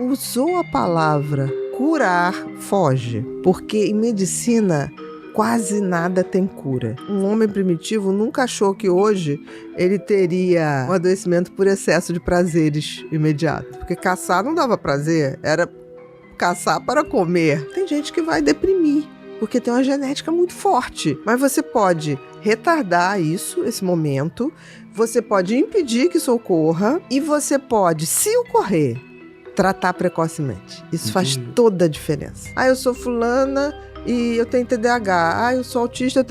Usou a palavra curar, foge, porque em medicina quase nada tem cura. Um homem primitivo nunca achou que hoje ele teria um adoecimento por excesso de prazeres imediatos, porque caçar não dava prazer, era caçar para comer. Tem gente que vai deprimir, porque tem uma genética muito forte, mas você pode retardar esse momento, você pode impedir que isso ocorra e você pode, se ocorrer, tratar precocemente. Isso faz toda a diferença. Eu sou fulana e eu tenho TDAH. Eu sou autista.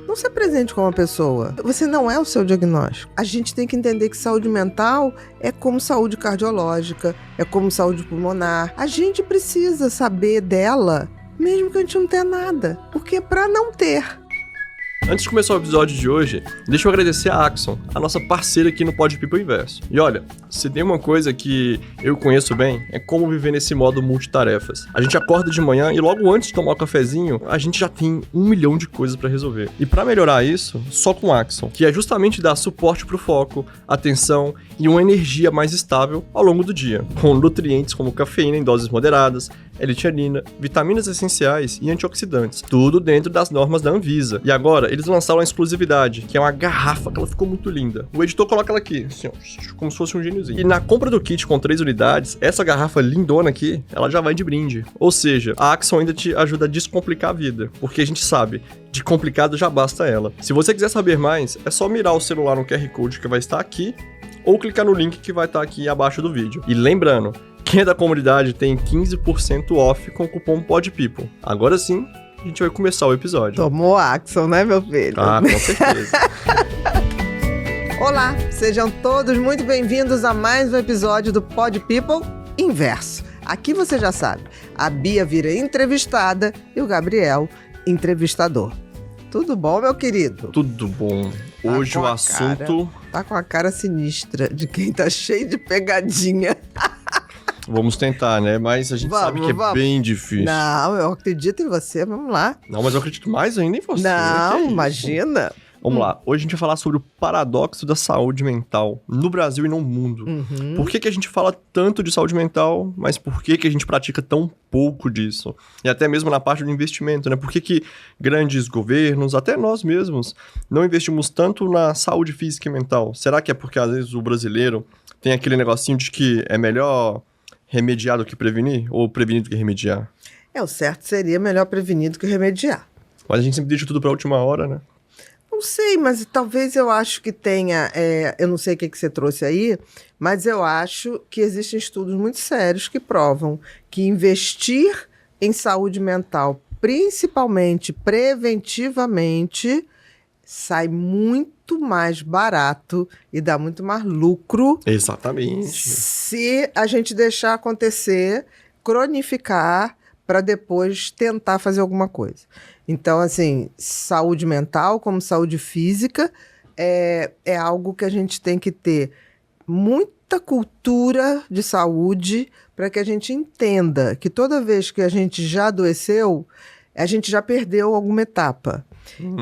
Não se apresente como uma pessoa. Você não é o seu diagnóstico. A gente tem que entender que saúde mental é como saúde cardiológica, é como saúde pulmonar. A gente precisa saber dela, mesmo que a gente não tenha nada. Porque é pra não ter. Antes de começar o episódio de hoje, deixa eu agradecer a Axon, a nossa parceira aqui no Pod People Inverso. E olha, se tem uma coisa que eu conheço bem, é como viver nesse modo multitarefas. A gente acorda de manhã e logo antes de tomar o cafezinho, a gente já tem 1 milhão de coisas pra resolver. E pra melhorar isso, só com Axon, que é justamente dar suporte pro foco, atenção e uma energia mais estável ao longo do dia, com nutrientes como cafeína em doses moderadas, L-tianina, vitaminas essenciais e antioxidantes, tudo dentro das normas da Anvisa. E agora, eles lançaram uma exclusividade, que é uma garrafa que ela ficou muito linda. O editor coloca ela aqui, assim, ó, como se fosse um gêniozinho. E na compra do kit com 3 unidades, essa garrafa lindona aqui, ela já vai de brinde. Ou seja, a Axon ainda te ajuda a descomplicar a vida, porque a gente sabe, de complicado já basta ela. Se você quiser saber mais, é só mirar o celular no QR Code que vai estar aqui, ou clicar no link que vai estar aqui abaixo do vídeo. E lembrando, quem é da comunidade tem 15% off com o cupom PODPeople. Agora sim, a gente vai começar o episódio. Tomou Axon, né, meu filho? Com certeza. Olá, sejam todos muito bem-vindos a mais um episódio do Pod People Inverso. Aqui você já sabe, a Bia vira entrevistada e o Gabriel, entrevistador. Tudo bom, meu querido? Tudo bom. Hoje o assunto... Tá com a cara sinistra de quem tá cheio de pegadinha. Vamos tentar, né? Mas a gente sabe que é bem difícil. Não, eu acredito em você, vamos lá. Não, mas eu acredito mais ainda em você. Não, imagina. Vamos lá, hoje a gente vai falar sobre o paradoxo da saúde mental no Brasil e no mundo. Por que a gente fala tanto de saúde mental, mas por que a gente pratica tão pouco disso? E até mesmo na parte do investimento, né? Por que grandes governos, até nós mesmos, não investimos tanto na saúde física e mental? Será que é porque às vezes o brasileiro tem aquele negocinho de que é melhor remediar do que prevenir? Ou prevenir do que remediar? O certo seria melhor prevenir do que remediar. Mas a gente sempre deixa tudo pra última hora, né? Não sei, mas talvez eu acho que tenha... eu não sei o que você trouxe aí, mas eu acho que existem estudos muito sérios que provam que investir em saúde mental, principalmente preventivamente, sai muito mais barato e dá muito mais lucro. Exatamente. Se a gente deixar acontecer, cronificar, para depois tentar fazer alguma coisa. Então, assim, saúde mental como saúde física é algo que a gente tem que ter muita cultura de saúde para que a gente entenda que toda vez que a gente já adoeceu, a gente já perdeu alguma etapa.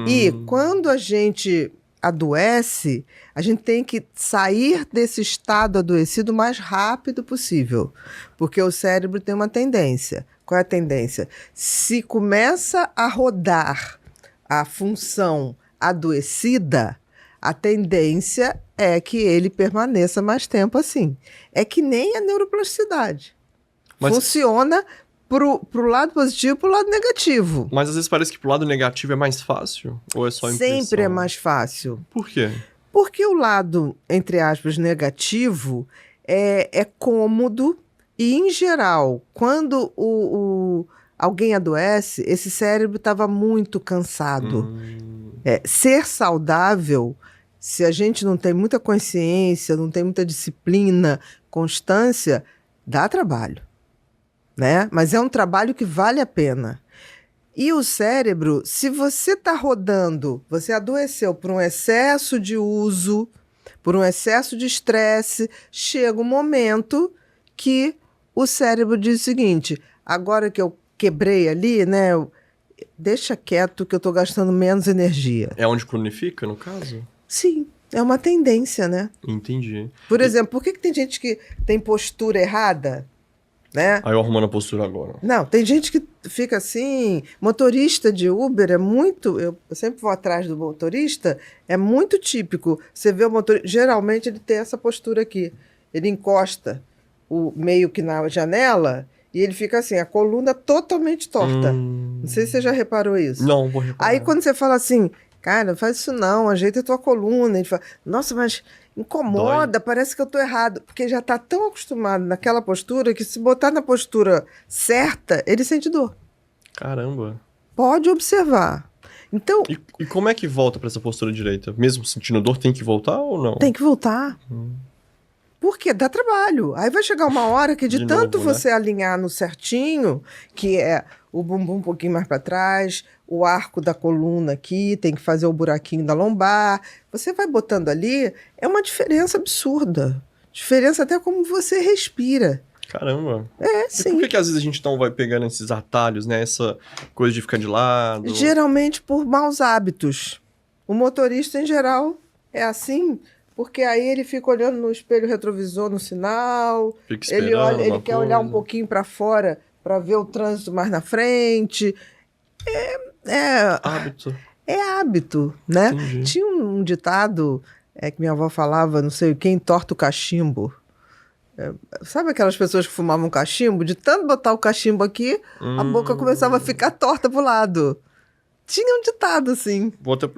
E quando a gente adoece, a gente tem que sair desse estado adoecido o mais rápido possível, porque o cérebro tem uma tendência. Qual é a tendência? Se começa a rodar a função adoecida, a tendência é que ele permaneça mais tempo assim. É que nem a neuroplasticidade. Mas funciona pro lado positivo e pro lado negativo. Mas às vezes parece que pro lado negativo é mais fácil? Ou é só impressão? Sempre é mais fácil. Por quê? Porque o lado, entre aspas, negativo é cômodo. E, em geral, quando alguém adoece, esse cérebro estava muito cansado. Ser saudável, se a gente não tem muita consciência, não tem muita disciplina, constância, dá trabalho, né? Mas é um trabalho que vale a pena. E o cérebro, se você está rodando, você adoeceu por um excesso de uso, por um excesso de estresse, chega um momento que o cérebro diz o seguinte: agora que eu quebrei ali, né, deixa quieto que eu estou gastando menos energia. É onde cronifica, no caso? Sim, é uma tendência, né? Entendi. Por exemplo, por que tem gente que tem postura errada? né? Aí eu arrumando a postura agora. Não, tem gente que fica assim, motorista de Uber é muito, eu sempre vou atrás do motorista, é muito típico. Você vê o motorista, geralmente ele tem essa postura aqui, ele encosta o meio que na janela e ele fica assim, a coluna totalmente torta. Não sei se você já reparou isso. Não, vou reparar. Aí quando você fala assim, cara, não faz isso não, ajeita a tua coluna, ele fala, nossa, mas incomoda, parece que eu tô errado. Porque já tá tão acostumado naquela postura que se botar na postura certa, ele sente dor. Caramba. Pode observar. Então, E como é que volta pra essa postura direita? Mesmo sentindo dor, tem que voltar ou não? tem que voltar. Porque dá trabalho. Aí vai chegar uma hora que de tanto novo, né? você alinhar no certinho, que é o bumbum um pouquinho mais para trás, o arco da coluna aqui, tem que fazer o buraquinho da lombar. Você vai botando ali, é uma diferença absurda. Diferença até como você respira. Caramba. É, E sim. por que às vezes a gente não vai pegando esses atalhos, né? Essa coisa de ficar de lado? Geralmente por maus hábitos. O motorista, em geral, é assim, porque aí ele fica olhando no espelho retrovisor no sinal, Fica ele esperando ele uma quer olhar um coisa. pouquinho para fora para ver o trânsito mais na frente. É, Hábito. é hábito, né? Entendi. Tinha um ditado que minha avó falava, não sei, quem entorta o cachimbo. Sabe aquelas pessoas que fumavam cachimbo? De tanto botar o cachimbo aqui, a boca começava a ficar torta pro lado. Tinha um ditado assim.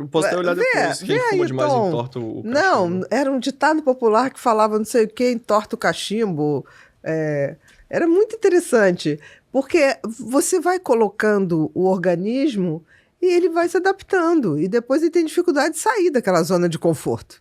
Posso até olhar depois. Quem vê fuma aí, demais Tom. entorta o cachimbo. Não, era um ditado popular que falava não sei o que, entorta o cachimbo. Era muito interessante, porque você vai colocando o organismo e ele vai se adaptando. E depois ele tem dificuldade de sair daquela zona de conforto.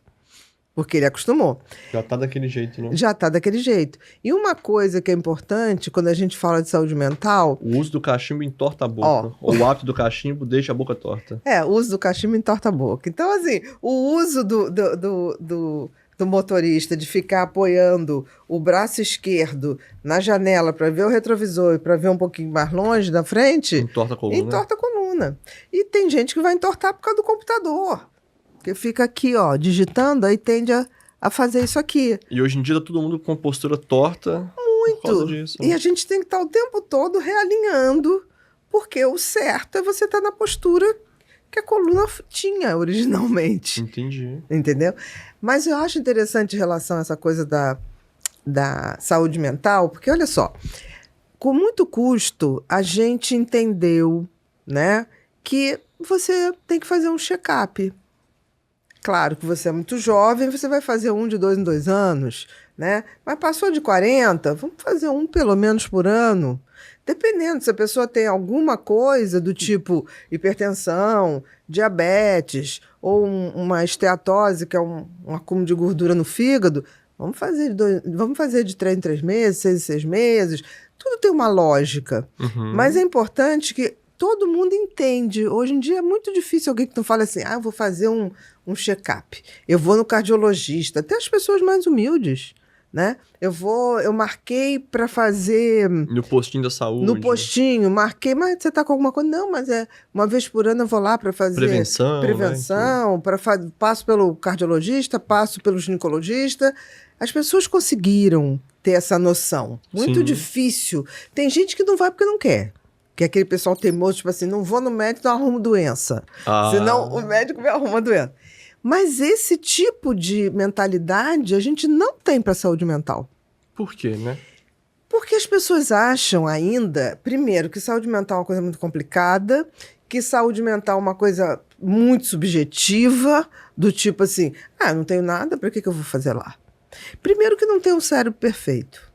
Porque ele acostumou. Já tá daquele jeito, né? Já está daquele jeito. E uma coisa que é importante quando a gente fala de saúde mental... O uso do cachimbo entorta a boca. Ou o hábito do cachimbo deixa a boca torta. O uso do cachimbo entorta a boca. Então, assim, o uso do motorista de ficar apoiando o braço esquerdo na janela para ver o retrovisor e para ver um pouquinho mais longe da frente... Entorta a coluna. Entorta a coluna. E tem gente que vai entortar por causa do computador. Porque fica aqui, ó, digitando, aí tende a fazer isso aqui. E hoje em dia tá todo mundo com postura torta. Por causa disso. E a gente tem que estar o tempo todo realinhando, porque o certo é você estar na postura que a coluna tinha originalmente. Entendi. Entendeu? Mas eu acho interessante em relação a essa coisa da saúde mental, porque olha só, com muito custo a gente entendeu, né, que você tem que fazer um check-up. Claro que você é muito jovem, você vai fazer um de 2 em 2 anos, né? Mas passou de 40, vamos fazer um pelo menos por ano. Dependendo, se a pessoa tem alguma coisa do tipo hipertensão, diabetes ou uma esteatose, que é um acúmulo de gordura no fígado, vamos fazer de 3 em 3 meses, 6 em 6 meses. Tudo tem uma lógica. Mas é importante que todo mundo entende. Hoje em dia é muito difícil alguém que não fala assim, eu vou fazer um check-up, eu vou no cardiologista, até as pessoas mais humildes, né? Eu marquei para fazer... No postinho da saúde. No postinho, marquei, mas você tá com alguma coisa? Não, mas uma vez por ano eu vou lá para fazer... Prevenção, né? Passo pelo cardiologista, passo pelo ginecologista. As pessoas conseguiram ter essa noção. Muito difícil. Tem gente que não vai porque não quer. Que é aquele pessoal teimoso, tipo assim, não vou no médico, não arrumo doença. Senão o médico me arruma doença. Mas esse tipo de mentalidade a gente não tem para a saúde mental. Por quê, né? Porque as pessoas acham ainda, primeiro, que saúde mental é uma coisa muito complicada, que saúde mental é uma coisa muito subjetiva, do tipo assim, não tenho nada, para que eu vou fazer lá? Primeiro que não tem um cérebro perfeito.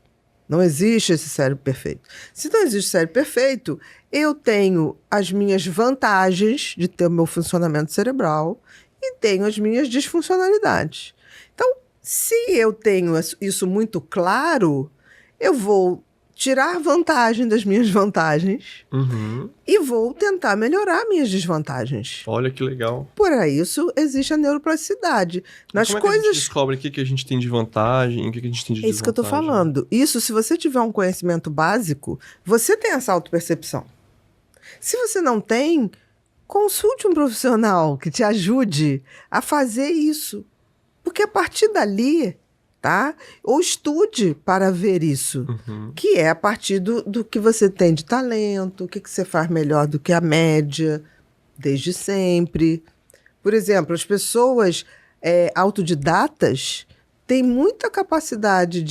Não existe esse cérebro perfeito. Se não existe cérebro perfeito, eu tenho as minhas vantagens de ter o meu funcionamento cerebral e tenho as minhas disfuncionalidades. Então, se eu tenho isso muito claro, eu vou tirar vantagem das minhas vantagens e vou tentar melhorar minhas desvantagens. Olha que legal. Por isso existe a neuroplasticidade. Nas Como coisas... é que a gente descobre o que a gente tem de vantagem, o que a gente tem de desvantagem? É isso que eu estou falando. Isso, se você tiver um conhecimento básico, você tem essa autopercepção. Se você não tem, consulte um profissional que te ajude a fazer isso. Porque a partir dali, tá? Ou estude para ver isso, que é a partir do que você tem de talento, o que você faz melhor do que a média, desde sempre. Por exemplo, as pessoas autodidatas têm muita capacidade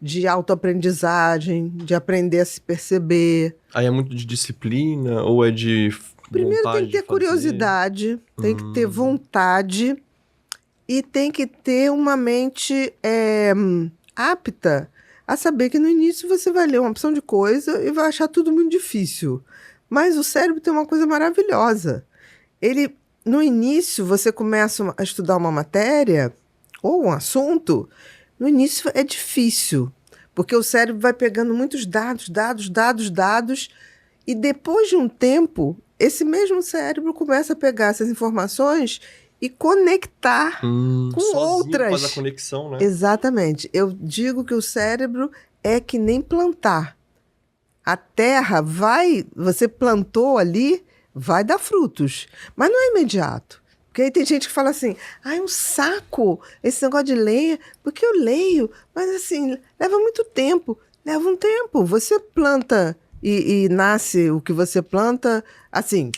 de autoaprendizagem, de aprender a se perceber. Aí é muito de disciplina ou é de Primeiro vontade tem que ter de fazer? curiosidade, tem que ter vontade e tem que ter uma mente apta a saber que no início você vai ler uma opção de coisa e vai achar tudo muito difícil. Mas o cérebro tem uma coisa maravilhosa. No início, você começa a estudar uma matéria ou um assunto, no início é difícil, porque o cérebro vai pegando muitos dados, e depois de um tempo, esse mesmo cérebro começa a pegar essas informações e conectar com outras. Faz a conexão, né? Exatamente. Eu digo que o cérebro é que nem plantar. A terra você plantou ali, vai dar frutos, mas não é imediato. Porque aí tem gente que fala assim, é um saco esse negócio de ler, porque eu leio, mas assim, leva muito tempo. Leva um tempo. Você planta e nasce o que você planta, assim,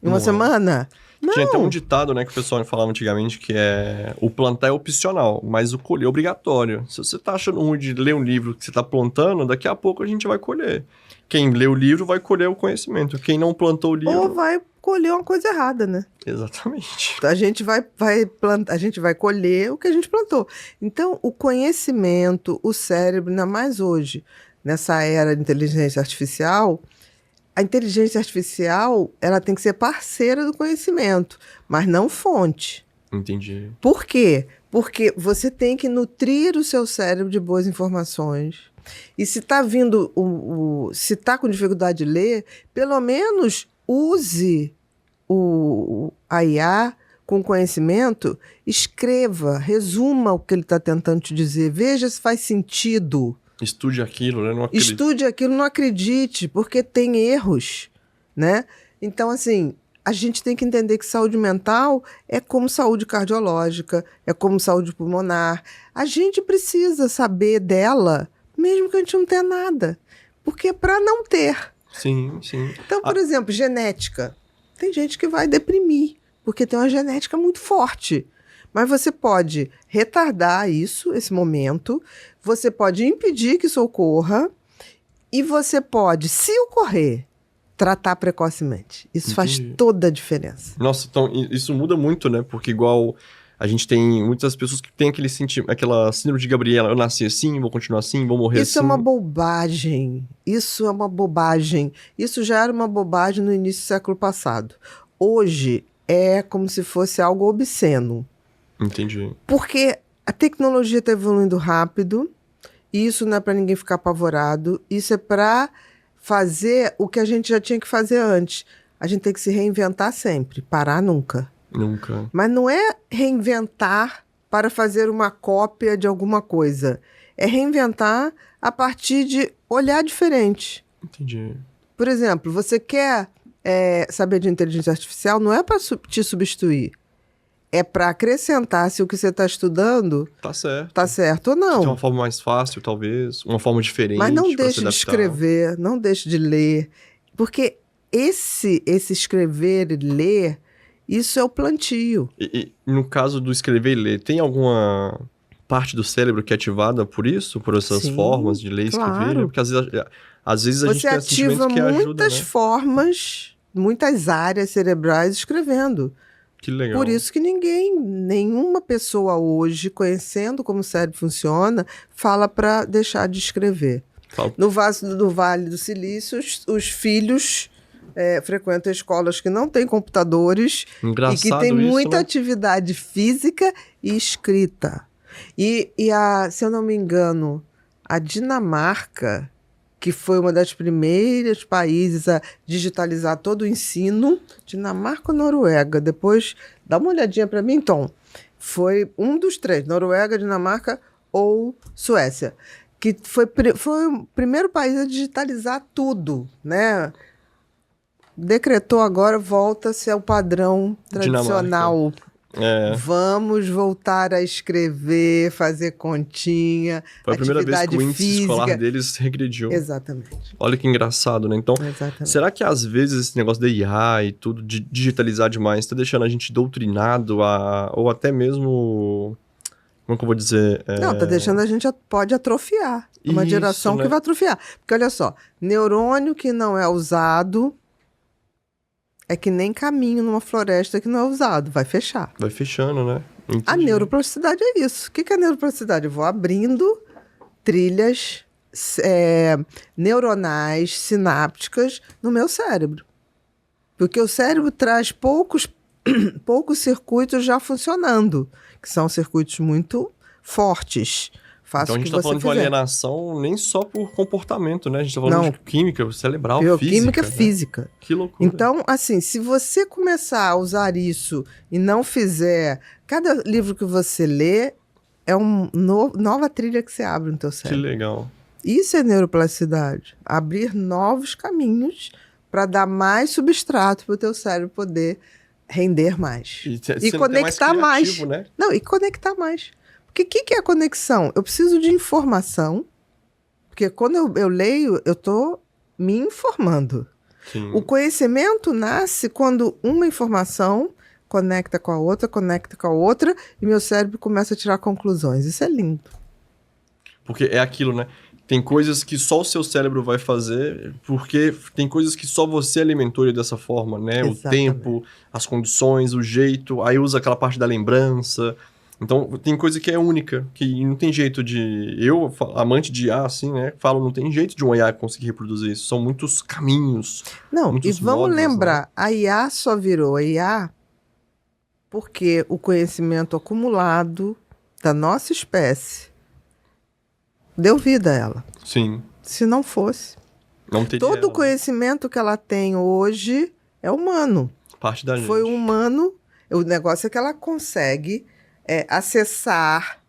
em uma semana. Não. Tinha até um ditado, né, que o pessoal falava antigamente, que é o plantar é opcional, mas o colher é obrigatório. Se você tá achando ruim de ler um livro que você tá plantando, daqui a pouco a gente vai colher. Quem lê o livro vai colher o conhecimento. Quem não plantou o livro... Ou vai colher uma coisa errada, né? Exatamente. A gente a gente vai colher o que a gente plantou. Então, o conhecimento, o cérebro, ainda mais hoje, nessa era de inteligência artificial, a inteligência artificial, ela tem que ser parceira do conhecimento, mas não fonte. Entendi. Por quê? Porque você tem que nutrir o seu cérebro de boas informações. E se está vindo, se está com dificuldade de ler, pelo menos use a IA com conhecimento, escreva, resuma o que ele está tentando te dizer, veja se faz sentido. Estude aquilo, né? Estude aquilo, não acredite, porque tem erros, né? Então, assim, a gente tem que entender que saúde mental é como saúde cardiológica, é como saúde pulmonar. A gente precisa saber dela, mesmo que a gente não tenha nada, porque é para não ter. Sim, sim. Então, por exemplo, genética. Tem gente que vai deprimir, porque tem uma genética muito forte. Mas você pode retardar esse momento, você pode impedir que isso ocorra, e você pode, se ocorrer, tratar precocemente. Isso faz toda a diferença. Nossa, então isso muda muito, né? Porque igual a gente tem muitas pessoas que têm aquela síndrome de Gabriela, eu nasci assim, vou continuar assim, vou morrer assim. Isso é uma bobagem. Isso é uma bobagem. Isso já era uma bobagem no início do século passado. Hoje é como se fosse algo obsceno. Entendi. Porque a tecnologia está evoluindo rápido, e isso não é para ninguém ficar apavorado, isso é para fazer o que a gente já tinha que fazer antes. A gente tem que se reinventar sempre, parar nunca. Nunca. Mas não é reinventar para fazer uma cópia de alguma coisa. É reinventar a partir de olhar diferente. Entendi. Por exemplo, você quer saber de inteligência artificial, não é para te substituir. É para acrescentar se o que você está estudando tá certo ou não. De uma forma mais fácil, talvez. Uma forma diferente. Mas não deixe de escrever, não deixe de ler. Porque esse escrever e ler, isso é o plantio. E no caso do escrever e ler, tem alguma parte do cérebro que é ativada por isso? Por essas formas de ler e escrever? Porque às vezes a gente tem sentimentos que ajudam, muitas formas, muitas áreas cerebrais escrevendo. Que legal. Por isso que nenhuma pessoa hoje, conhecendo como o cérebro funciona, fala para deixar de escrever. No Vale do Silício, os filhos frequentam escolas que não têm computadores e que têm muita atividade física e escrita. E se eu não me engano, a Dinamarca, que foi uma das primeiras países a digitalizar todo o ensino, Dinamarca ou Noruega? Depois, dá uma olhadinha para mim, Tom. Foi um dos três, Noruega, Dinamarca ou Suécia, que foi o primeiro país a digitalizar tudo, né? Decretou agora, volta-se ao padrão tradicional. Vamos voltar a escrever, fazer continha, Foi a primeira vez que o índice física. escolar deles regrediu. Exatamente. Olha que engraçado, né? Então, Exatamente. será que às vezes esse negócio da IA e tudo, de digitalizar demais, tá deixando a gente doutrinado ou até mesmo... Como que eu vou dizer? Não, tá deixando a gente, pode atrofiar. Uma Isso, geração né? que vai atrofiar. Porque olha só, neurônio que não é usado é que nem caminho numa floresta que não é usado, vai fechar. Vai fechando, né? A Entendi. neuroplasticidade é isso. O que é neuroplasticidade? Eu vou abrindo trilhas neuronais, sinápticas no meu cérebro. Porque o cérebro traz poucos circuitos já funcionando, que são circuitos muito fortes. Então a gente tá falando de uma alienação nem só por comportamento, né? A gente tá falando de química cerebral, bioquímica física. Né? Que loucura. Então, assim, se você começar a usar isso e não fizer... Cada livro que você lê é uma nova trilha que você abre no teu cérebro. Que legal. Isso é neuroplasticidade. Abrir novos caminhos para dar mais substrato para o teu cérebro poder render mais. E conectar mais. Né? Não, e conectar mais. Porque o que é a conexão? Eu preciso de informação, porque quando eu leio, eu estou me informando. Sim. O conhecimento nasce quando uma informação conecta com a outra, e meu cérebro começa a tirar conclusões. Isso é lindo. Porque é aquilo, né? Tem coisas que só o seu cérebro vai fazer, porque tem coisas que só você alimentou ele dessa forma, né? Exatamente. O tempo, as condições, o jeito, aí usa aquela parte da lembrança. Então, tem coisa que é única, que não tem jeito de... Eu, amante de IA, assim, né? Falo, não tem jeito de um IA conseguir reproduzir isso. São muitos caminhos. Não, muitos e vamos modos, lembrar, né? a IA só virou a IA porque o conhecimento acumulado da nossa espécie deu vida a ela. Sim. Se não fosse. Não teria Todo ela, o conhecimento que ela tem hoje é humano. Parte da gente. Foi humano. O negócio é que ela consegue acessar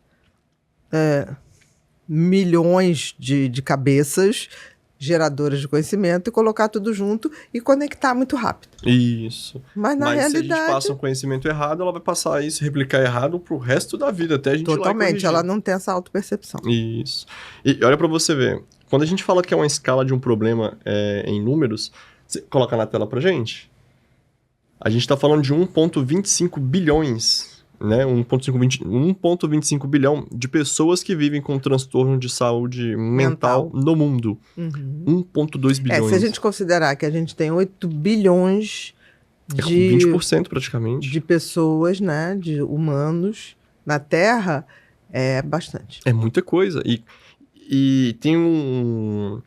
milhões de cabeças geradoras de conhecimento e colocar tudo junto e conectar muito rápido. Isso. Mas na realidade... se a gente passa um conhecimento errado, ela vai passar isso, replicar errado pro resto da vida, até a gente Totalmente, ela não tem essa autopercepção. Isso. E olha pra você ver, quando a gente fala que é uma escala de um problema em números, você coloca na tela pra gente. A gente tá falando de 1,25 bilhões, né? 1,25 bilhão de pessoas que vivem com transtorno de saúde mental no mundo. 1,2 bilhões. Se a gente considerar que a gente tem 8 bilhões de... 20% praticamente. De pessoas, né? De humanos na Terra, é bastante. É muita coisa. E tem um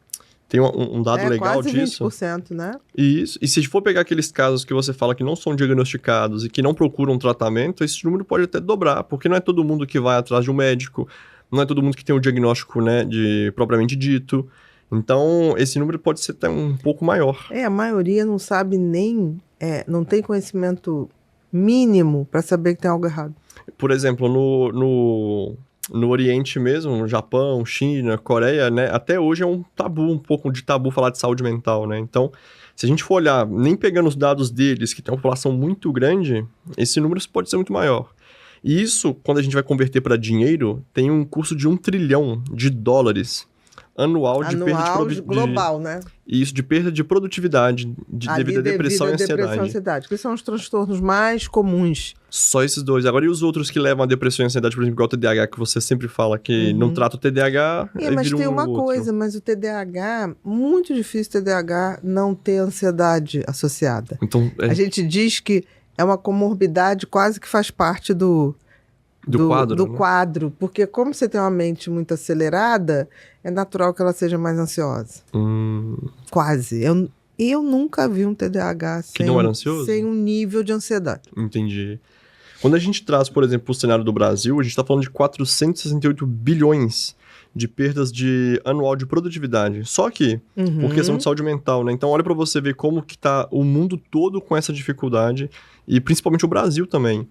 dado legal disso. Quase 20%, né? Isso. E se for pegar aqueles casos que você fala que não são diagnosticados e que não procuram tratamento, esse número pode até dobrar, porque não é todo mundo que vai atrás de um médico, não é todo mundo que tem o diagnóstico, né, propriamente dito. Então, esse número pode ser até um pouco maior. A maioria não sabe nem... não tem conhecimento mínimo para saber que tem algo errado. Por exemplo, no Oriente mesmo, no Japão, China, Coreia, né? Até hoje é um pouco de tabu falar de saúde mental, né? Então, se a gente for olhar, nem pegando os dados deles, que tem uma população muito grande, esse número pode ser muito maior. E isso, quando a gente vai converter para dinheiro, tem um custo de $1 trilhão anual de perda de produtividade. Global, né? Isso, de perda de produtividade devido à depressão e ansiedade. Que são os transtornos mais comuns. Só esses dois. Agora, e os outros que levam à depressão e ansiedade, por exemplo, igual o TDAH, que você sempre fala que não trata o TDAH, mas vira tem uma outro. coisa, mas o TDAH, muito difícil o TDAH não ter ansiedade associada. Então, A gente diz que é uma comorbidade quase que faz parte do quadro, porque como você tem uma mente muito acelerada, é natural que ela seja mais ansiosa. Quase. Eu nunca vi um TDAH sem um nível de ansiedade. Entendi. Quando a gente traz, por exemplo, o cenário do Brasil, a gente está falando de 468 bilhões de perdas anual de produtividade. Só que, por questão de saúde mental, né? Então, olha para você ver como que tá o mundo todo com essa dificuldade, e principalmente o Brasil também.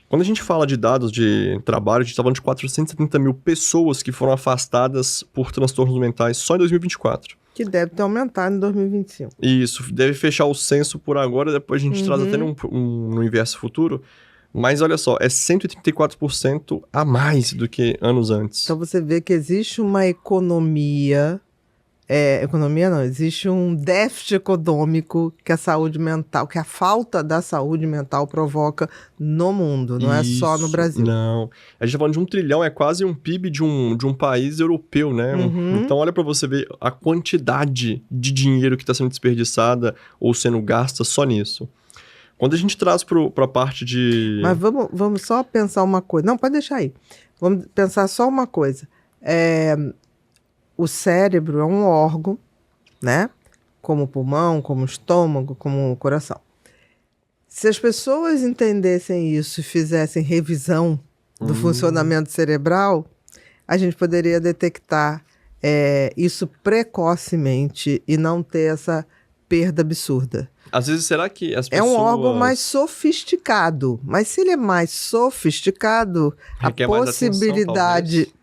Quando a gente fala de dados de trabalho, a gente está falando de 470 mil pessoas que foram afastadas por transtornos mentais só em 2024. Que deve ter aumentado em 2025. Isso, deve fechar o censo por agora, depois a gente traz até no inverso futuro. Mas olha só, é 134% a mais do que anos antes. Então você vê que existe uma economia... economia não, existe um déficit econômico que a saúde mental, que a falta da saúde mental provoca no mundo, não é só no Brasil. Não. A gente tá falando de 1 trilhão, é quase um PIB de um país europeu, né? Então olha pra você ver a quantidade de dinheiro que tá sendo desperdiçada ou sendo gasta só nisso. Quando a gente traz pra parte de... Mas vamos só pensar uma coisa. Não, pode deixar aí. Vamos pensar só uma coisa. O cérebro é um órgão, né? Como o pulmão, como o estômago, como o coração. Se as pessoas entendessem isso e fizessem revisão do funcionamento cerebral, a gente poderia detectar isso precocemente e não ter essa perda absurda. Às vezes, será que as É pessoas... um órgão mais sofisticado, mas se ele é mais sofisticado, requer a mais atenção, possibilidade talvez.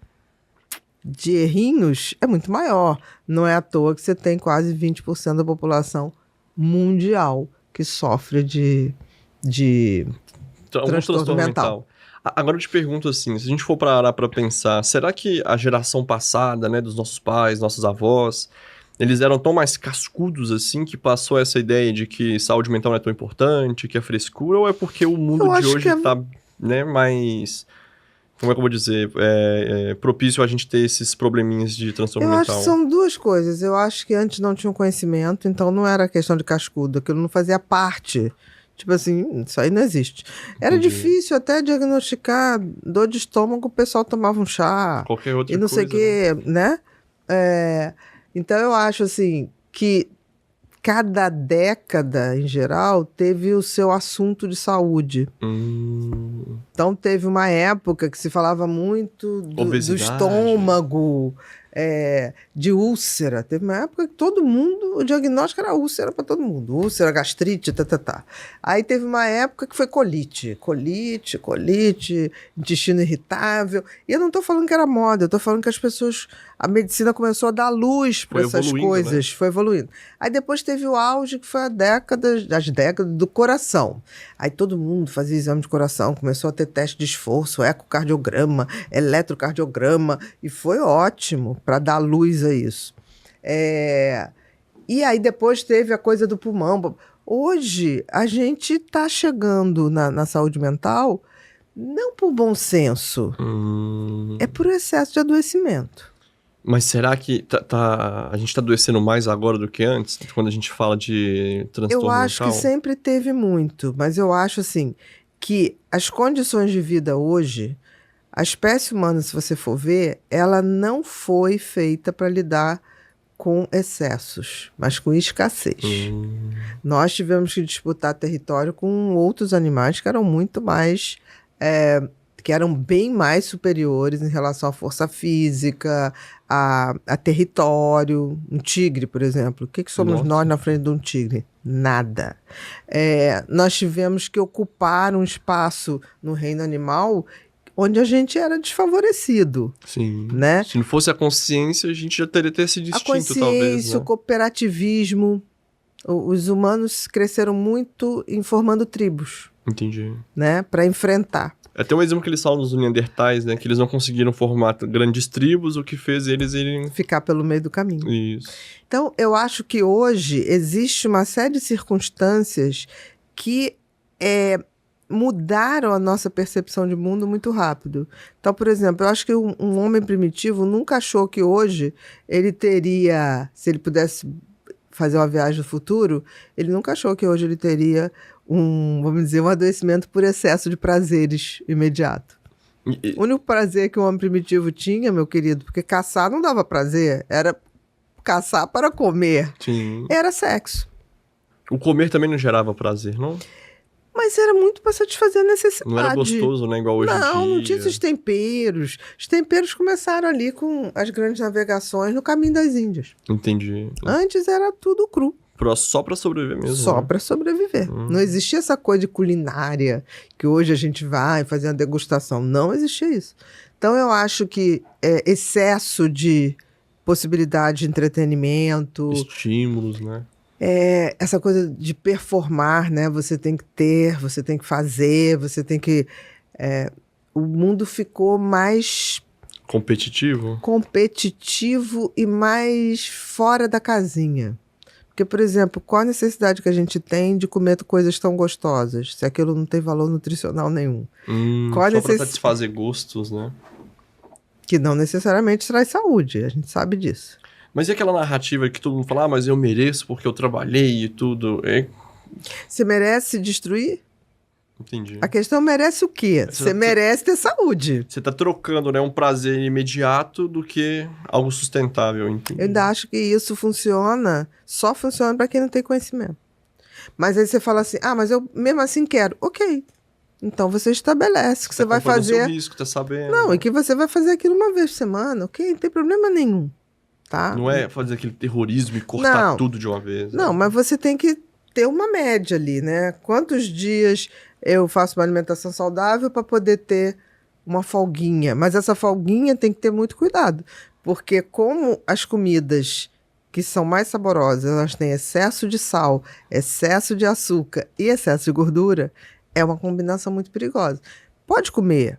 de errinhos é muito maior. Não é à toa que você tem quase 20% da população mundial que sofre de Algum transtorno mental. Agora eu te pergunto assim, se a gente for parar pra pensar, será que a geração passada, né, dos nossos pais, nossos avós, eles eram tão mais cascudos assim que passou essa ideia de que saúde mental não é tão importante, que é frescura, ou é porque o mundo de hoje tá, né, mais... Como é que eu vou dizer? Propício a gente ter esses probleminhas de transtorno mental. Eu acho que são duas coisas. Eu acho que antes não tinham conhecimento, então não era questão de cascudo, aquilo não fazia parte. Tipo assim, isso aí não existe. Era difícil até diagnosticar dor de estômago, o pessoal tomava um chá. Qualquer outra e não coisa, sei o quê, né? Então eu acho assim que cada década, em geral, teve o seu assunto de saúde. Então teve uma época que se falava muito do estômago, de úlcera. Teve uma época que todo mundo, o diagnóstico era úlcera para todo mundo. Úlcera, gastrite, tá. Aí teve uma época que foi colite, intestino irritável. E eu não estou falando que era moda, eu estou falando que as pessoas, a medicina começou a dar luz para essas coisas, né? Foi evoluindo. Aí depois teve o auge, que foi as décadas do coração. Aí todo mundo fazia exame de coração, começou a ter teste de esforço, ecocardiograma, eletrocardiograma, e foi ótimo para dar luz a isso. E aí depois teve a coisa do pulmão. Hoje, a gente está chegando na saúde mental não por bom senso, é por excesso de adoecimento. Mas será que a gente está adoecendo mais agora do que antes, quando a gente fala de transtorno mental? Eu acho que sempre teve muito, mas eu acho assim que as condições de vida hoje, a espécie humana, se você for ver, ela não foi feita para lidar com excessos, mas com escassez. Nós tivemos que disputar território com outros animais que eram muito mais... que eram bem mais superiores em relação à força física, a território. Um tigre, por exemplo. O que somos nós na frente de um tigre? Nada. Nós tivemos que ocupar um espaço no reino animal onde a gente era desfavorecido. Sim. Né? Se não fosse a consciência, a gente já teria esse instinto, talvez. A consciência, o cooperativismo. Os humanos cresceram muito formando tribos. Entendi. Né? Para enfrentar. Até um exemplo que eles falam dos Neandertais, né? Que eles não conseguiram formar grandes tribos, o que fez eles irem... ficar pelo meio do caminho. Isso. Então, eu acho que hoje existe uma série de circunstâncias que mudaram a nossa percepção de mundo muito rápido. Então, por exemplo, eu acho que um homem primitivo nunca achou que hoje ele teria, se ele pudesse fazer uma viagem no futuro, ele nunca achou que hoje ele teria vamos dizer, um adoecimento por excesso de prazeres imediato. O único prazer que o homem primitivo tinha, meu querido, porque caçar não dava prazer, era caçar para comer. Sim. Era sexo. O comer também não gerava prazer, não? Mas era muito para satisfazer a necessidade. Não era gostoso, né? Igual hoje em dia. Não tinha esses temperos. Os temperos começaram ali com as grandes navegações no Caminho das Índias. Entendi. Antes era tudo cru. Só para sobreviver mesmo. Só para sobreviver. Não existia essa coisa de culinária, que hoje a gente vai fazer uma degustação. Não existia isso. Então, eu acho que excesso de possibilidade de entretenimento... estímulos, né? essa coisa de performar, né? Você tem que ter, você tem que fazer, você tem que... o mundo ficou mais Competitivo? competitivo e mais fora da casinha. Porque, por exemplo, qual a necessidade que a gente tem de comer coisas tão gostosas, se aquilo não tem valor nutricional nenhum? Qual a Só pra satisfazer gostos, né? Que não necessariamente traz saúde, a gente sabe disso. Mas e aquela narrativa que todo mundo fala, mas eu mereço porque eu trabalhei e tudo? Você merece destruir? Entendi. A questão merece o quê? Você merece ter saúde. Você tá trocando, né, um prazer imediato do que algo sustentável, entendi. Eu ainda acho que isso só funciona para quem não tem conhecimento. Mas aí você fala assim, mas eu mesmo assim quero. Ok. Então você estabelece que você vai fazer... Seu risco, tá sabendo. Não, e que você vai fazer aquilo uma vez por semana, ok? Não tem problema nenhum, tá? Não é fazer aquele terrorismo e cortar tudo de uma vez. Não, mas você tem que ter uma média ali, né? Quantos dias eu faço uma alimentação saudável para poder ter uma folguinha? Mas essa folguinha tem que ter muito cuidado, porque como as comidas que são mais saborosas, elas têm excesso de sal, excesso de açúcar e excesso de gordura, é uma combinação muito perigosa. Pode comer,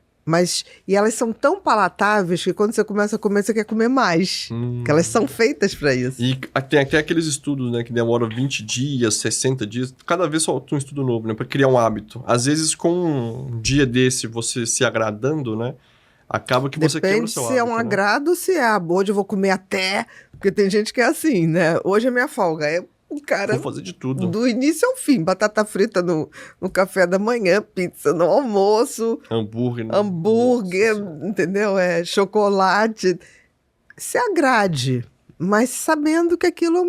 e elas são tão palatáveis que quando você começa a comer, você quer comer mais. Porque elas são feitas para isso. E tem até aqueles estudos, né, que demoram 20 dias, 60 dias, cada vez solta um estudo novo, né, para criar um hábito. Às vezes, com um dia desse, você se agradando, né, acaba que você quebra o seu hábito. Depende se é um agrado ou se é, hoje eu vou comer até... Porque tem gente que é assim, né? Hoje é minha folga. Aí o cara... Vou fazer de tudo. Do início ao fim. Batata frita no café da manhã, pizza no almoço. Hambúrguer, entendeu? Chocolate. Se agrade, mas sabendo que aquilo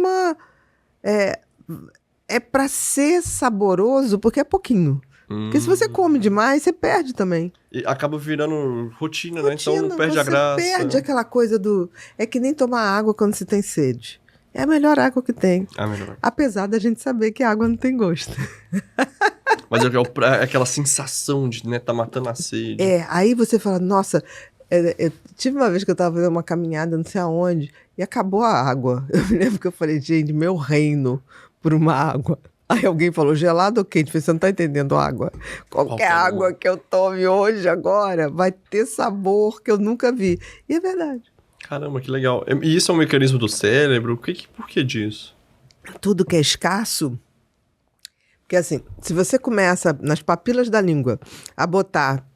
é para ser saboroso, porque é pouquinho. Porque se você come demais, você perde também. E acaba virando rotina, né? Então perde a graça. Você perde aquela coisa do... É que nem tomar água quando você tem sede. É a melhor água que tem. É a melhor. Apesar da gente saber que a água não tem gosto. Mas é aquela sensação de, né, tá matando a sede. Aí você fala, nossa... Eu tive uma vez que eu tava fazendo uma caminhada, não sei aonde, e acabou a água. Eu me lembro que eu falei, gente, meu reino por uma água. Aí alguém falou, gelado ou quente? Você não tá entendendo água. Qualquer água que eu tome hoje, agora, vai ter sabor que eu nunca vi. E é verdade. Caramba, que legal. E isso é um mecanismo do cérebro? Por que disso? Tudo que é escasso... Porque assim, se você começa nas papilas da língua a botar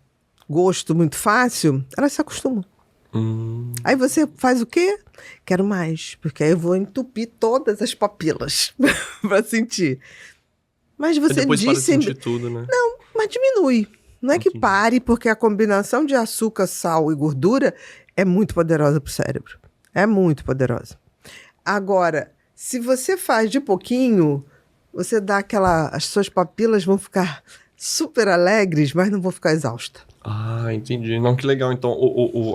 gosto muito fácil, elas se acostumam. Aí você faz o quê? Quero mais, porque aí eu vou entupir todas as papilas para sentir. Mas você depois disse... para de sentir tudo, né? Não, mas diminui. Não é que pare, porque a combinação de açúcar, sal e gordura é muito poderosa para o cérebro. É muito poderosa. Agora, se você faz de pouquinho, você dá as suas papilas vão ficar super alegres, mas não vão ficar exaustas. Ah, entendi. Não, que legal. Então,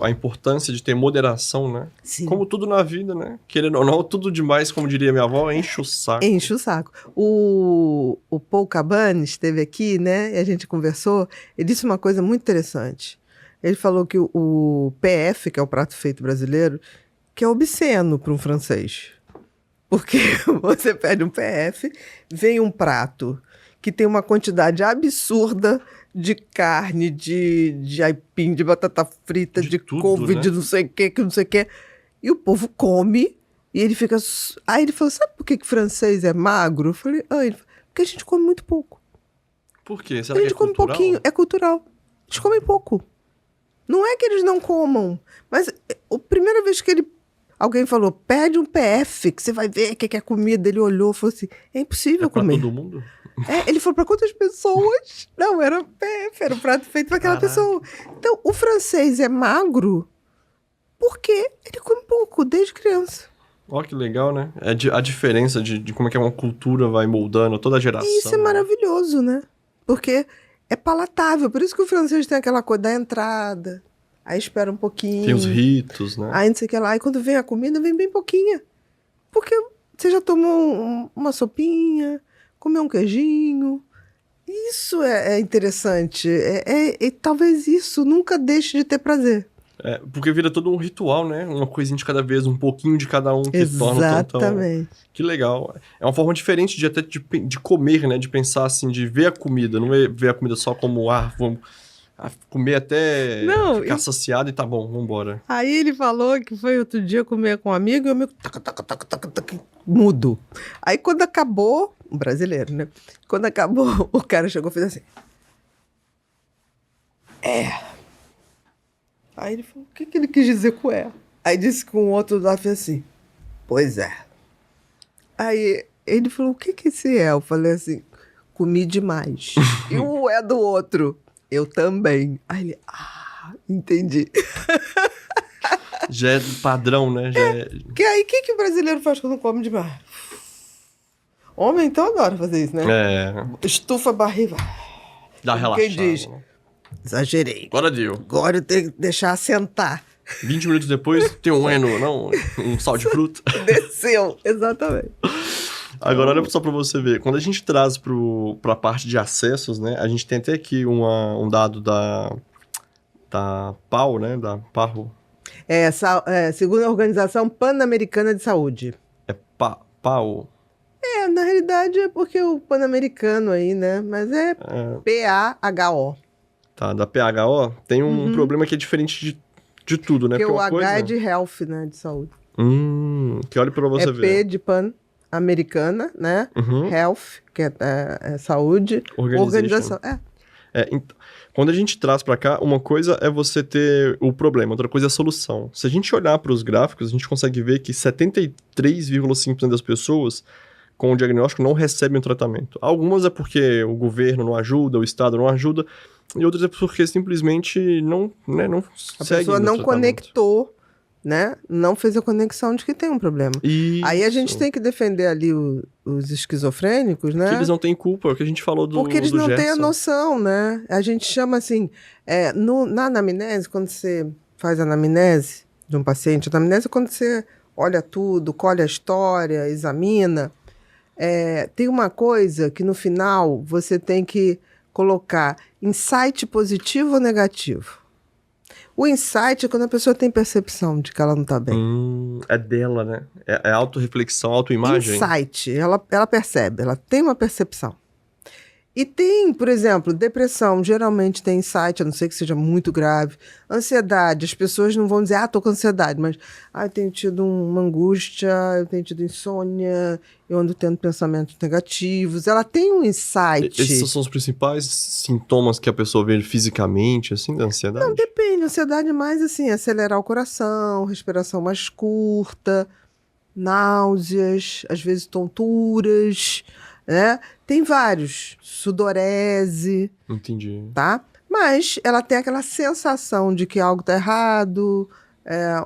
a importância de ter moderação, né? Sim. Como tudo na vida, né? Querendo ou não, tudo demais, como diria minha avó, enche o saco. Enche o saco. O Paul Cabanes esteve aqui, né? E a gente conversou. Ele disse uma coisa muito interessante. Ele falou que o PF, que é o prato feito brasileiro, que é obsceno para um francês. Porque você pede um PF, vem um prato que tem uma quantidade absurda de carne, de aipim, de batata frita, de couve, né? De não sei o que não sei o que. E o povo come e ele fica... Aí ele falou, sabe por que francês é magro? Eu falei, porque a gente come muito pouco. Por quê? Será a gente que é come cultural? Pouquinho, é cultural. Eles comem pouco. Não é que eles não comam, mas a primeira vez que alguém falou, pede um PF, que você vai ver o que é comida. Ele olhou e falou assim, é impossível comer. É pra todo mundo? Ele falou, para quantas pessoas? Não, era PF, era um prato feito para aquela pessoa. Então, o francês é magro porque ele come pouco, desde criança. Ó, que legal, né? A diferença de como é que uma cultura vai moldando toda a geração. E isso é maravilhoso, né? Porque é palatável. Por isso que o francês tem aquela coisa da entrada. Aí espera um pouquinho. Tem os ritos, né? Aí não sei o que lá. Aí quando vem a comida, vem bem pouquinha. Porque você já tomou uma sopinha, comeu um queijinho. Isso é interessante. E talvez isso nunca deixe de ter prazer. Porque vira todo um ritual, né? Uma coisinha de cada vez, um pouquinho de cada um que torna o tantão. Exatamente. Que legal. É uma forma diferente de até de comer, né? De pensar assim, de ver a comida. Não é ver a comida só como, vamos comer até ficar saciado e tá bom, vambora. Aí ele falou que foi outro dia comer com um amigo e o amigo mudo. Aí quando acabou, um brasileiro, né? Quando acabou, o cara chegou e fez assim. Aí ele falou, o que ele quis dizer com Aí disse que um outro lá fez assim, pois é. Aí ele falou, o que esse é? Eu falei assim, comi demais. E o do outro, eu também. Aí ele, entendi. Já é padrão, né? Que aí, o que o brasileiro faz quando come demais? Homem, então, adora fazer isso, né? Estufa a barriga. Dá relaxada. Quem diz, exagerei. Agora deu. Agora eu tenho que deixar assentar. 20 minutos depois, tem um sal de fruta. Desceu, exatamente. Agora, olha só pra você ver. Quando a gente traz pra parte de acessos, né? A gente tem até aqui um dado da PAO, né? Da PAO. Segundo a Organização Pan-Americana de Saúde. PAO. Na realidade é porque o Pan-Americano aí, né? Mas é PAHO. Tá, da PHO tem um problema que é diferente de tudo, né? Porque o uma H é de health, né? De saúde. Que olha pra você ver. P de Pan-Americana, né? Health, que é saúde. Organização. Então, quando a gente traz pra cá, uma coisa é você ter o problema, outra coisa é a solução. Se a gente olhar para os gráficos, a gente consegue ver que 73,5% das pessoas com o diagnóstico não recebem o tratamento. Algumas é porque o governo não ajuda, o Estado não ajuda, e outras é porque simplesmente não A segue pessoa não tratamento. conectou, né? Não fez a conexão de que tem um problema. Isso. Aí a gente tem que defender ali os esquizofrênicos, né? Que eles não têm culpa, é o que a gente falou do Porque eles não têm a Gerson. noção, né? A gente chama assim, na anamnese, quando você faz a anamnese de um paciente, a anamnese é quando você olha tudo, colhe a história, examina. Tem uma coisa que no final você tem que colocar insight positivo ou negativo. O insight é quando a pessoa tem percepção de que ela não está bem. É dela, né? É autorreflexão, autoimagem. Insight, ela percebe, ela tem uma percepção. E tem, por exemplo, depressão, geralmente tem insight, a não ser que seja muito grave. Ansiedade, as pessoas não vão dizer, estou com ansiedade, mas eu tenho tido uma angústia, eu tenho tido insônia, eu ando tendo pensamentos negativos. Ela tem um insight. Esses são os principais sintomas que a pessoa vê fisicamente, assim, da ansiedade? Não, depende. Ansiedade é mais, assim, acelerar o coração, respiração mais curta, náuseas, às vezes tonturas, né? Tem vários. Sudorese. Entendi. Tá? Mas ela tem aquela sensação de que algo tá errado,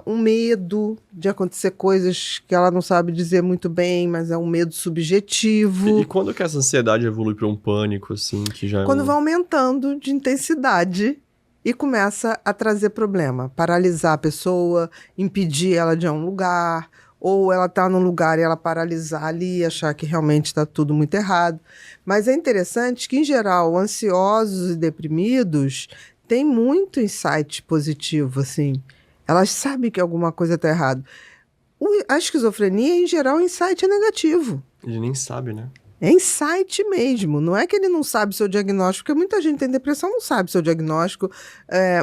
um medo de acontecer coisas que ela não sabe dizer muito bem, mas é um medo subjetivo. E quando que essa ansiedade evolui para um pânico, assim, que já... Quando vai aumentando de intensidade e começa a trazer problema. Paralisar a pessoa, impedir ela de ir a um lugar, ou ela tá num lugar e ela paralisar ali e achar que realmente está tudo muito errado. Mas é interessante que, em geral, ansiosos e deprimidos têm muito insight positivo, assim. Elas sabem que alguma coisa está errada. A esquizofrenia, em geral, o insight é negativo. Ele nem sabe, né? É insight mesmo. Não é que ele não sabe seu diagnóstico, porque muita gente tem depressão não sabe seu diagnóstico.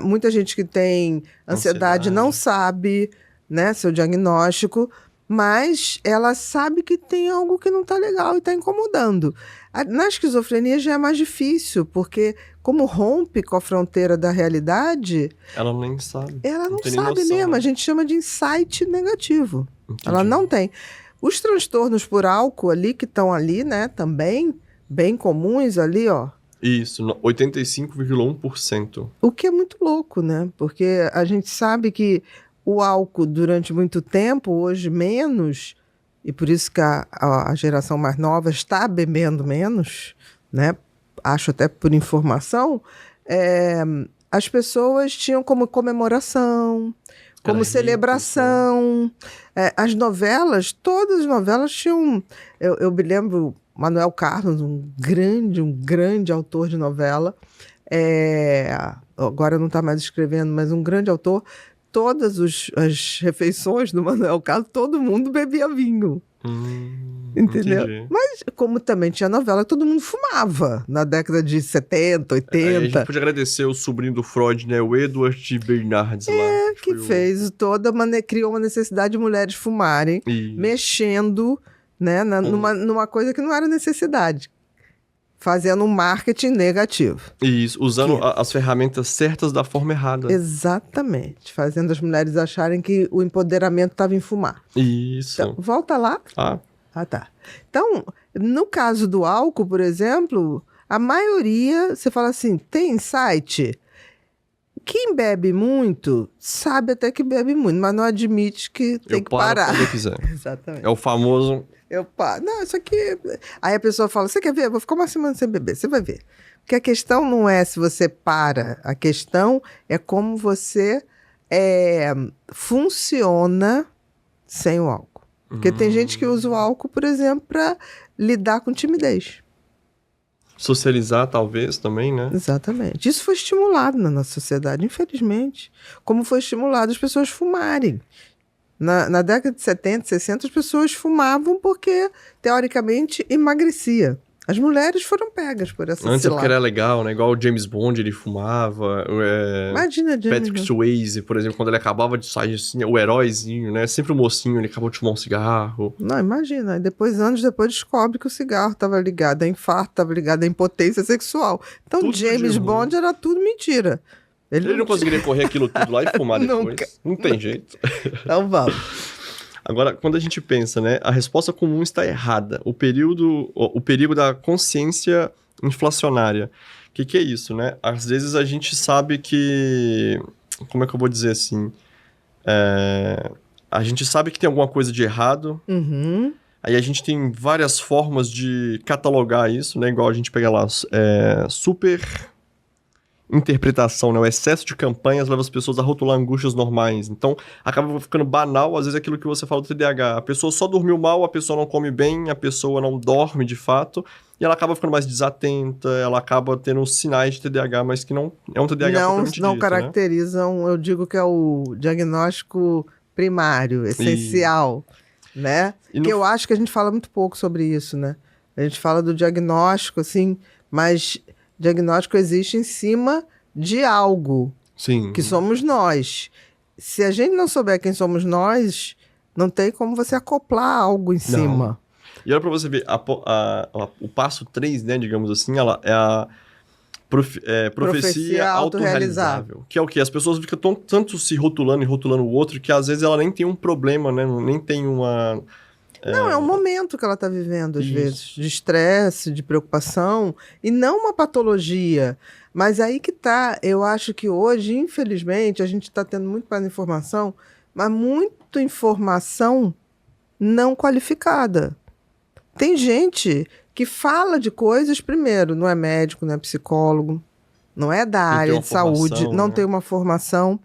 Muita gente que tem ansiedade não sabe, né, seu diagnóstico. Mas ela sabe que tem algo que não está legal e está incomodando. Na esquizofrenia já é mais difícil, porque como rompe com a fronteira da realidade... Ela nem sabe. Ela não tem sabe noção, mesmo, né? A gente chama de insight negativo. Entendi. Ela não tem. Os transtornos por álcool ali, que estão ali, né, também, bem comuns ali, ó. Isso, 85,1%. O que é muito louco, né? Porque a gente sabe que o álcool, durante muito tempo, hoje menos, e por isso que a geração mais nova está bebendo menos, né? Acho até por informação, as pessoas tinham como comemoração, como celebração. As novelas, todas as novelas tinham... Eu me lembro, Manuel Carlos, um grande autor de novela, agora não está mais escrevendo, mas um grande autor. todas as refeições do Manuel Carlos, todo mundo bebia vinho. Entendeu? Entendi. Mas como também tinha novela, todo mundo fumava na década de 70, Aí a 80. gente pode agradecer o sobrinho do Freud, né? O Edward Bernardes lá. Que Foi o- fez criou uma necessidade de mulheres fumarem, E- mexendo, né, numa coisa que não era necessidade. Fazendo um marketing negativo. Isso, usando Que- as ferramentas certas da forma errada. Exatamente. Fazendo as mulheres acharem que o empoderamento estava em fumar. Isso. Então, volta lá. Ah, Ah, tá. Então, no caso do álcool, por exemplo, a maioria, você fala assim, tem insight? Quem bebe muito, sabe até que bebe muito, mas não admite que tem eu que paro parar. quando eu quiser. Exatamente. É o famoso... Eu paro. Não, isso aqui... Aí a pessoa fala, você quer ver? Eu vou ficar uma semana sem beber. Você vai ver. Porque a questão não é se você para. A questão é como você funciona sem o álcool. Porque tem gente que usa o álcool, por exemplo, para lidar com timidez. Socializar, talvez, também, né? Exatamente. Isso foi estimulado na nossa sociedade, infelizmente. Como foi estimulado as pessoas fumarem. Na década de 70, 60, as pessoas fumavam porque, teoricamente, emagrecia. As mulheres foram pegas por essa Antes é porque cilada. era legal, né? Igual o James Bond, ele fumava. Imagina, James Patrick Bond. Swayze, por exemplo, quando ele acabava de sair, assim, o heróizinho, né? Sempre o mocinho, ele acabou de fumar um cigarro. Não, imagina. Aí depois, anos depois, descobre que o cigarro estava ligado a infarto, estava ligado a impotência sexual. Então, Tudo James de ruim. Bond era tudo mentira. Ele não conseguiria correr aquilo tudo lá e fumar depois. Nunca. Não tem jeito. Então, vamos. Agora, quando a gente pensa, né? A resposta comum está errada. O perigo da consciência inflacionária. O que é isso, né? Às vezes a gente sabe que... Como é que eu vou dizer assim? A gente sabe que tem alguma coisa de errado. Uhum. Aí a gente tem várias formas de catalogar isso, né? Igual a gente pega lá, super interpretação, né? O excesso de campanhas leva as pessoas a rotular angústias normais. Então, acaba ficando banal, às vezes, aquilo que você fala do TDAH. A pessoa só dormiu mal, a pessoa não come bem, a pessoa não dorme de fato, e ela acaba ficando mais desatenta, ela acaba tendo sinais de TDAH, mas que não é um TDAH propriamente Não dito, caracterizam, eu digo que é o diagnóstico primário, essencial, né? E no- Que eu acho que a gente fala muito pouco sobre isso, né? A gente fala do diagnóstico, assim, mas diagnóstico existe em cima de algo, Sim. que somos nós. Se a gente não souber quem somos nós, não tem como você acoplar algo em cima. E olha pra você ver, o passo 3, né, digamos assim, ela é a profecia autorrealizável. Que é o quê? As pessoas ficam tanto se rotulando e rotulando o outro que às vezes ela nem tem um problema, né? Nem tem uma... Não, é um momento que ela está vivendo, às Isso. vezes, de estresse, de preocupação, e não uma patologia. Mas aí que tá, eu acho que hoje, infelizmente, a gente está tendo muito mais informação, mas muita informação não qualificada. Tem gente que fala de coisas, primeiro, não é médico, não é psicólogo, não é da Não tem área uma de saúde, formação, não né? tem uma formação.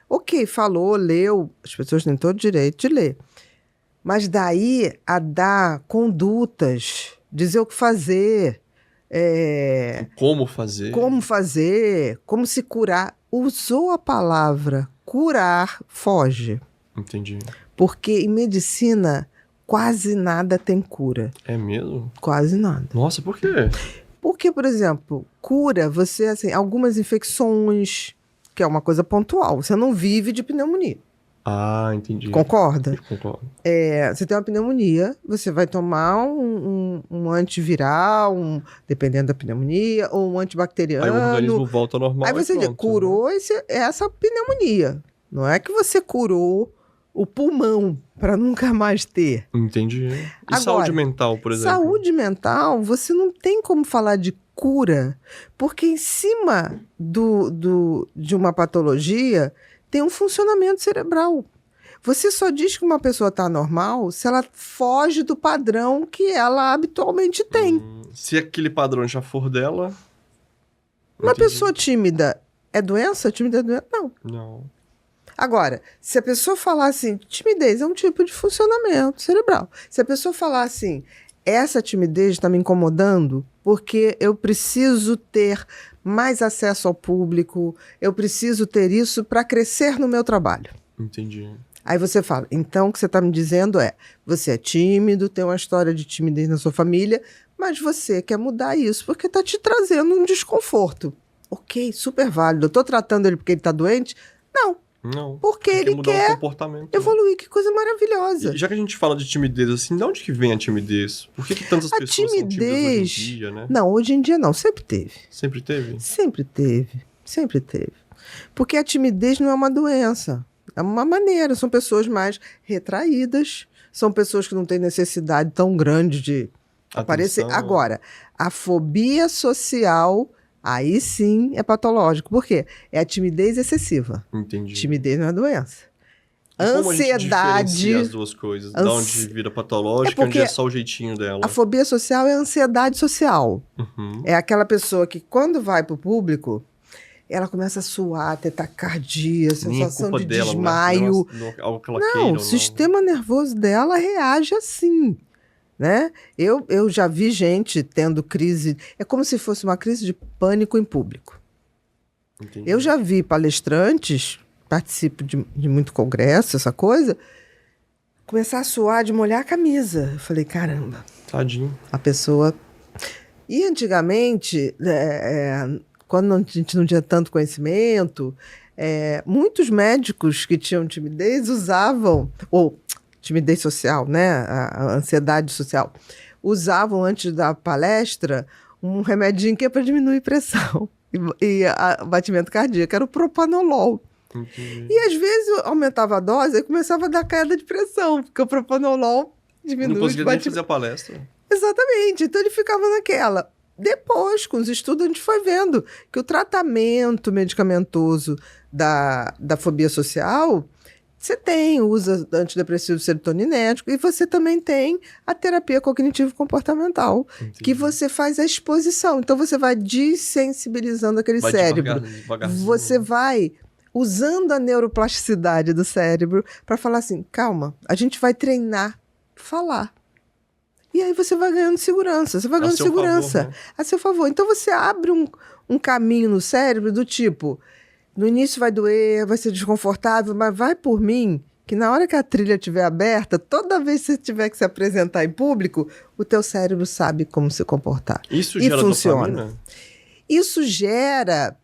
Ok, falou, leu, as pessoas têm todo o direito de ler. Mas daí a dar condutas, dizer o que fazer, Como fazer. como se curar. Usou a palavra curar, foge. Entendi. Porque em medicina quase nada tem cura. É mesmo? Quase nada. Nossa, por quê? Porque, por exemplo, cura, você, assim, algumas infecções, que é uma coisa pontual. Você não vive de pneumonia. Ah, entendi. Concorda? Concordo. Você tem uma pneumonia, você vai tomar um antiviral, dependendo da pneumonia, ou um antibacteriano. Aí o organismo volta ao normal. Aí você e pronto, né? curou essa pneumonia. Não é que você curou o pulmão para nunca mais ter. Entendi. E Agora, saúde mental, por exemplo? Saúde mental, você não tem como falar de cura, porque em cima de uma patologia tem um funcionamento cerebral. Você só diz que uma pessoa está normal se ela foge do padrão que ela habitualmente tem. Se aquele padrão já for dela... Uma Entendi. pessoa tímida é doença? Tímida é doença? Não. Não. Agora, se a pessoa falar assim, timidez é um tipo de funcionamento cerebral. Se a pessoa falar assim, essa timidez está me incomodando porque eu preciso ter mais acesso ao público, eu preciso ter isso para crescer no meu trabalho. Entendi. Aí você fala, então o que você está me dizendo é, você é tímido, tem uma história de timidez na sua família, mas você quer mudar isso porque está te trazendo um desconforto. Ok, super válido. Eu estou tratando ele porque ele está doente? Não. Não. Porque ele mudar quer o comportamento. evoluir. Que coisa maravilhosa. E já que a gente fala de timidez, assim, de onde que vem a timidez? Por que tantas pessoas são tímidas hoje em dia, né? Não, hoje em dia não. Sempre teve. Sempre teve? Sempre teve. Sempre teve. Porque a timidez não é uma doença. É uma maneira. São pessoas mais retraídas. São pessoas que não têm necessidade tão grande de aparecer. Agora, a fobia social... Aí sim é patológico. Por quê? É a timidez excessiva. Entendi. Timidez não é doença. Como Ansiedade. a gente diferencia as duas coisas? Da onde vira patológica e onde é só o jeitinho dela. A fobia social é a ansiedade social. Uhum. É aquela pessoa que, quando vai pro público, ela começa a suar, ter taquicardia, sensação de dela, desmaio. Algo que ela não, queira, o sistema nervoso dela reage assim. Né? Eu já vi gente tendo crise... É como se fosse uma crise de pânico em público. Entendi. Eu já vi palestrantes, participo de muito congresso, essa coisa, começar a suar de molhar a camisa. Eu falei, caramba. Tadinho. A pessoa... E antigamente, quando a gente não tinha tanto conhecimento, muitos médicos que tinham timidez usavam... timidez social, né? A ansiedade social. Usavam, antes da palestra, um remedinho que é para diminuir pressão e batimento cardíaco, era o propanolol. Entendi. E às vezes aumentava a dose e começava a dar queda de pressão, porque o propanolol diminui não conseguia o nem batimento. fazer a palestra. Exatamente, então ele ficava naquela. Depois, com os estudos, a gente foi vendo que o tratamento medicamentoso da fobia social... Você usa antidepressivo serotoninético e você também tem a terapia cognitivo-comportamental, que você faz a exposição. Então, você vai desensibilizando aquele cérebro. Devagarzinho. Você vai usando a neuroplasticidade do cérebro para falar assim, calma, a gente vai treinar falar. E aí você vai ganhando segurança. Você vai ganhando segurança favor, né? A seu favor. Então, você abre um caminho no cérebro do tipo... No início vai doer, vai ser desconfortável, mas vai por mim, que na hora que a trilha estiver aberta, toda vez que você tiver que se apresentar em público, o teu cérebro sabe como se comportar. Isso e gera funciona. dopamina? Isso gera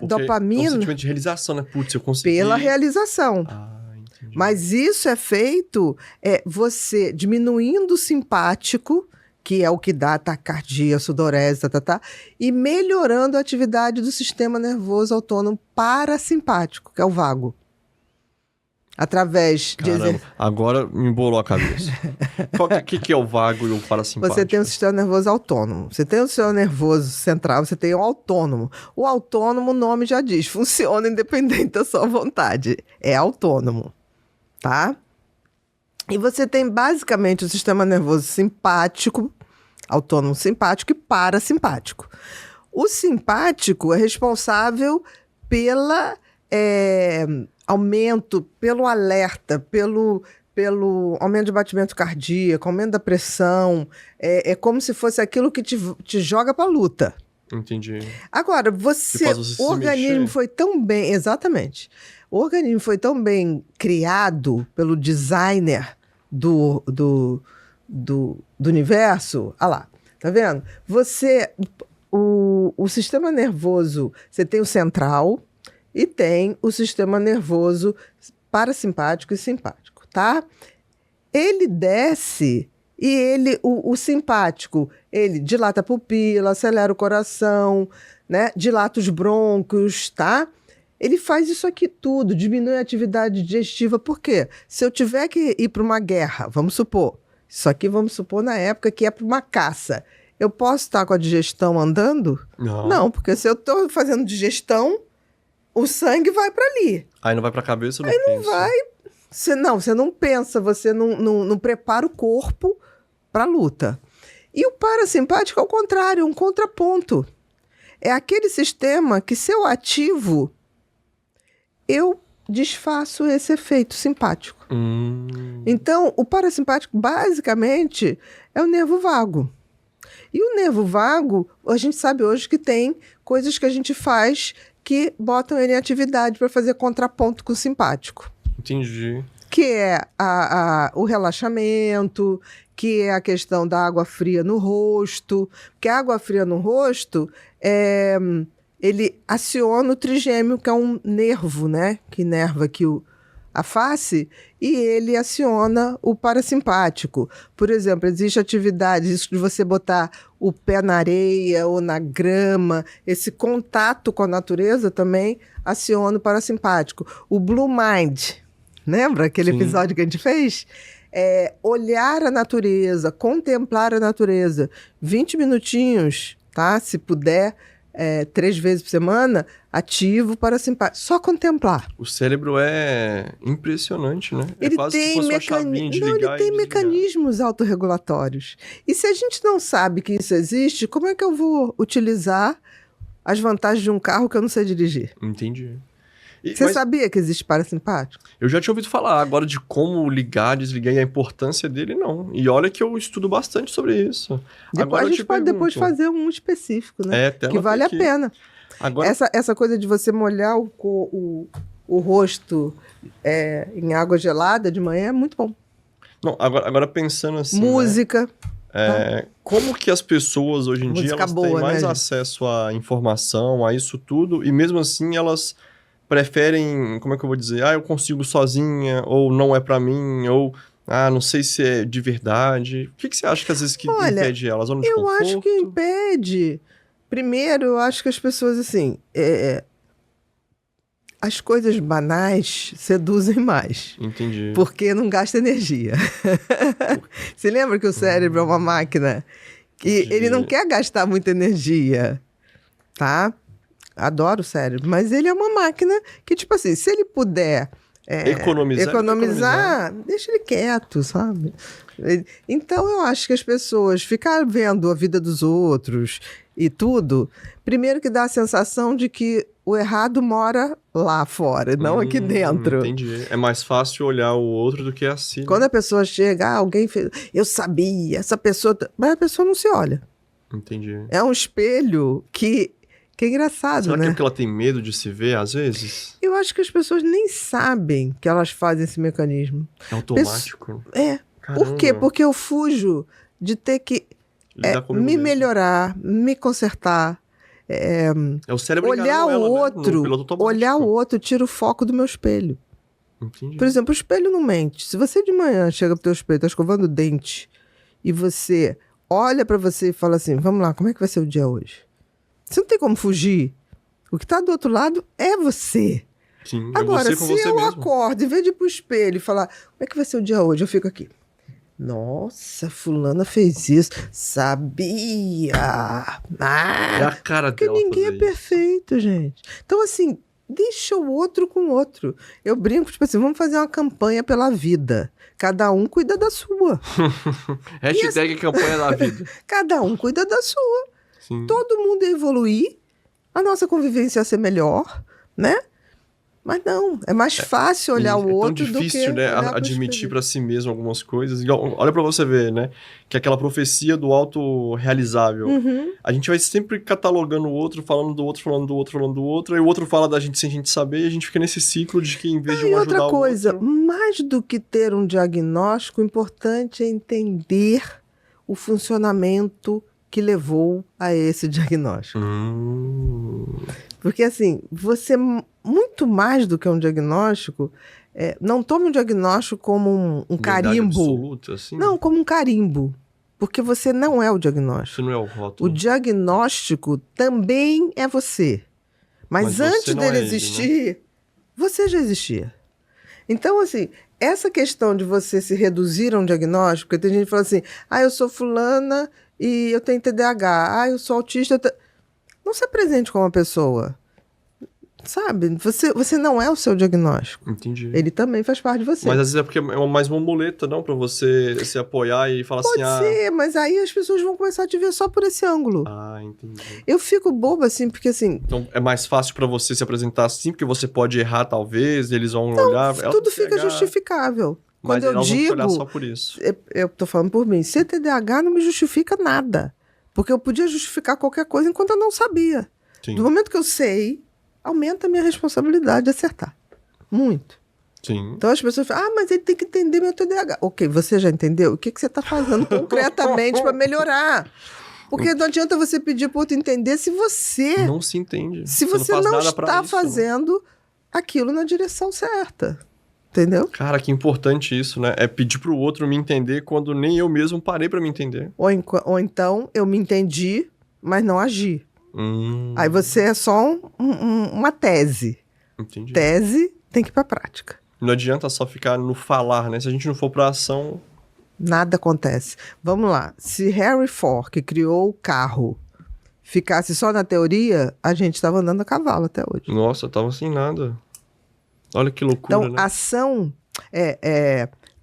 dopamina... É um sentimento de realização, né? Putz, eu consegui... Pela realização. Entendi. Mas isso é feito você diminuindo o simpático, que é o que dá taquicardia, sudorese, e melhorando a atividade do sistema nervoso autônomo parasimpático, que é o vago. Através Caramba, de... agora me embolou a cabeça. O que é o vago e o parasimpático? Você tem um sistema nervoso autônomo. Você tem o sistema nervoso central, você tem o autônomo. O autônomo, o nome já diz, funciona independente da sua vontade. É autônomo, tá? E você tem basicamente o sistema nervoso simpático, autônomo simpático e parasimpático. O simpático é responsável pela aumento, pelo alerta, pelo aumento de batimento cardíaco, aumento da pressão. É como se fosse aquilo que te joga para a luta. Entendi. Agora, o organismo foi tão bem... Exatamente. O organismo foi tão bem criado pelo designer do universo. Olha lá, tá vendo? O sistema nervoso, você tem o central e tem o sistema nervoso parasimpático e simpático, tá? Ele desce e o simpático, ele dilata a pupila, acelera o coração, né? Dilata os brônquios, tá? Ele faz isso aqui tudo, diminui a atividade digestiva. Por quê? Se eu tiver que ir para uma guerra, vamos supor, isso aqui vamos supor na época que é para uma caça, eu posso estar com a digestão andando? Não, porque se eu estou fazendo digestão, o sangue vai para ali. Aí não vai para a cabeça, não pensa. Aí não vai. Você não pensa, você não prepara o corpo para a luta. E o parasimpático, ao contrário, é um contraponto. É aquele sistema que, se eu ativo, eu desfaço esse efeito simpático. Então, o parasimpático, basicamente, é o nervo vago. E o nervo vago, a gente sabe hoje que tem coisas que a gente faz que botam ele em atividade para fazer contraponto com o simpático. Entendi. Que é o relaxamento, que é a questão da água fria no rosto. Porque a água fria no rosto, ele aciona o trigêmeo, que é um nervo, né? Que inerva aqui a face, e ele aciona o parasimpático. Por exemplo, existe atividade, isso de você botar o pé na areia ou na grama, esse contato com a natureza também aciona o parasimpático. O Blue Mind, lembra aquele episódio que a gente fez? Olhar a natureza, contemplar a natureza, 20 minutinhos, tá? Se puder, 3 vezes por semana, ativo para simpático. Só contemplar. O cérebro é impressionante, né? Ele quase tem, que fosse uma chavinha de ligar ele tem e desligar. mecanismos autorregulatórios. E se a gente não sabe que isso existe, como é que eu vou utilizar as vantagens de um carro que eu não sei dirigir? Entendi. Você sabia que existe parasimpático? Eu já tinha ouvido falar, agora de como ligar, desligar e a importância dele, não. E olha que eu estudo bastante sobre isso. Agora a gente pode depois fazer um específico, né? Que vale a pena. Agora... Essa coisa de você molhar o rosto em água gelada de manhã é muito bom. Não, agora pensando assim... Música. Né? Como que as pessoas hoje em dia elas têm mais acesso à informação, a isso tudo, e mesmo assim elas... preferem, como é que eu vou dizer? Eu consigo sozinha, ou não é pra mim, ou não sei se é de verdade. O que você acha que às vezes impede elas? Zona de conforto? Eu acho que impede. Primeiro, eu acho que as pessoas, assim, as coisas banais seduzem mais. Entendi. Porque não gasta energia. Você lembra que o cérebro é uma máquina que ele não quer gastar muita energia, tá? Adoro o cérebro, mas ele é uma máquina que, tipo assim, se ele puder economizar, deixa ele quieto, sabe? Então, eu acho que as pessoas ficar vendo a vida dos outros e tudo, primeiro que dá a sensação de que o errado mora lá fora, não aqui dentro. Entendi. É mais fácil olhar o outro do que a si. Quando a pessoa chega, alguém fez... Eu sabia, essa pessoa... Mas a pessoa não se olha. Entendi. É um espelho que é engraçado, Será né? que é porque ela tem medo de se ver, às vezes? Eu acho que as pessoas nem sabem que elas fazem esse mecanismo. É automático? Caramba. Por quê? Porque eu fujo de ter que me melhorar, me consertar. O cérebro olhar o outro, olhar o outro tira o foco do meu espelho. Entendi. Por exemplo, o espelho não mente. Se você de manhã chega pro teu espelho, tá escovando o dente, e você olha pra você e fala assim, vamos lá, como é que vai ser o dia hoje? Você não tem como fugir. O que tá do outro lado é você. Sim, agora, é você com você eu mesmo. acordo, em vez de ir pro espelho e falar, como é que vai ser o dia hoje? Eu fico aqui. Nossa, fulana fez isso. Sabia. É a cara porque dela. Porque ninguém é perfeito, gente. Então, assim, deixa o outro com o outro. Eu brinco, tipo assim, vamos fazer uma campanha pela vida. Cada um cuida da sua. Hashtag campanha da vida. Cada um cuida da sua. Sim. Todo mundo ia evoluir. A nossa convivência ia ser melhor, né? Mas não, é mais fácil olhar o outro do que... É tão difícil, né, admitir pra si mesmo algumas coisas. Olha pra você ver, né, que é aquela profecia do autorrealizável. A gente vai sempre catalogando o outro, falando do outro, falando do outro, falando do outro, aí o outro fala da gente sem a gente saber, e a gente fica nesse ciclo de que em vez de um ajudar o outro... E outra coisa, mais do que ter um diagnóstico, o importante é entender o funcionamento que levou a esse diagnóstico. Porque, assim, você, muito mais do que um diagnóstico, não tome um diagnóstico como um carimbo. Absoluta, assim? Não, como um carimbo. Porque você não é o diagnóstico. Você não é o rótulo. O diagnóstico também é você. Mas antes dele existir, né? Você já existia. Então, assim, essa questão de você se reduzir a um diagnóstico, porque tem gente que fala assim, eu sou fulana e eu tenho TDAH, eu sou autista... Não se apresente como uma pessoa, sabe? Você não é o seu diagnóstico. Entendi. Ele também faz parte de você. Mas às vezes é porque é mais uma muleta, não? Pra você se apoiar e falar assim... Pode ser, mas aí as pessoas vão começar a te ver só por esse ângulo. Entendi. Eu fico boba, assim, porque assim... Então é mais fácil pra você se apresentar assim, porque você pode errar, talvez, eles vão olhar... tudo fica justificável. Quando eu digo... olhar só por isso. Eu tô falando por mim. Ser TDAH não me justifica nada. Porque eu podia justificar qualquer coisa enquanto eu não sabia. Sim. Do momento que eu sei, aumenta a minha responsabilidade de acertar. Muito. Sim. Então as pessoas falam, mas ele tem que entender meu TDAH. Ok, você já entendeu? O que você está fazendo concretamente para melhorar? Porque não adianta você pedir para outro entender se você Não se entende. se você faz não nada pra está isso, né? fazendo aquilo na direção certa. Entendeu? Cara, que importante isso, né? É pedir pro outro me entender quando nem eu mesmo parei pra me entender. Ou então eu me entendi, mas não agi. Aí você é só uma tese. Entendi. Tese tem que ir pra prática. Não adianta só ficar no falar, né? Se a gente não for pra ação... Nada acontece. Vamos lá. Se Harry Ford, que criou o carro, ficasse só na teoria, a gente estava andando a cavalo até hoje. Nossa, eu tava sem nada. Olha que loucura, Então, né? ação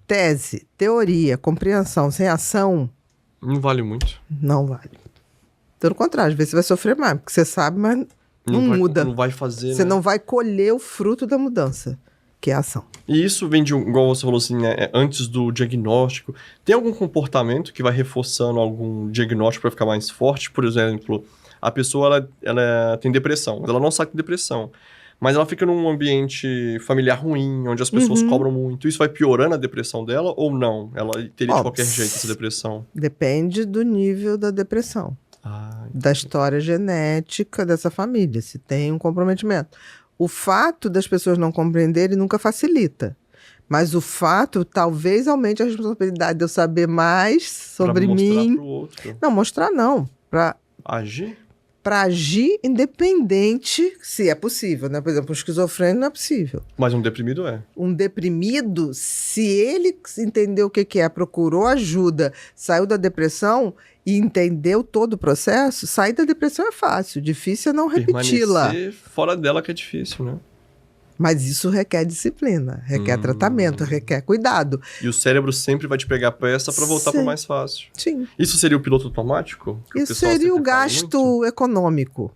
tese, teoria, compreensão sem ação, Não vale muito. não vale. Pelo contrário, às vezes você vai sofrer mais, porque você sabe, mas não muda. Não vai fazer, Você né? não vai colher o fruto da mudança, que é a ação. E isso vem de, igual você falou assim, né? Antes do diagnóstico. Tem algum comportamento que vai reforçando algum diagnóstico para ficar mais forte? Por exemplo, a pessoa, ela tem depressão. Ela não sabe que tem depressão. Mas ela fica num ambiente familiar ruim, onde as pessoas cobram muito. Isso vai piorando a depressão dela ou não? Ela teria de qualquer jeito essa depressão? Depende do nível da depressão. Da história genética dessa família, se tem um comprometimento. O fato das pessoas não compreenderem nunca facilita. Mas o fato talvez aumente a responsabilidade de eu saber mais sobre mim. Pro outro. Não, mostrar não. Para Agir? agir independente, se é possível, né? Por exemplo, um esquizofrênico não é possível. Mas um deprimido é. Um deprimido, se ele entendeu o que é, procurou ajuda, saiu da depressão e entendeu todo o processo, sair da depressão é fácil, difícil é não repeti-la. Permanecer fora dela que é difícil, né? Mas isso requer disciplina, requer tratamento, requer cuidado. E o cérebro sempre vai te pegar a peça para voltar para mais fácil. Sim. Isso seria o piloto automático? Que Isso o pessoal seria o sempre fala gasto muito? econômico.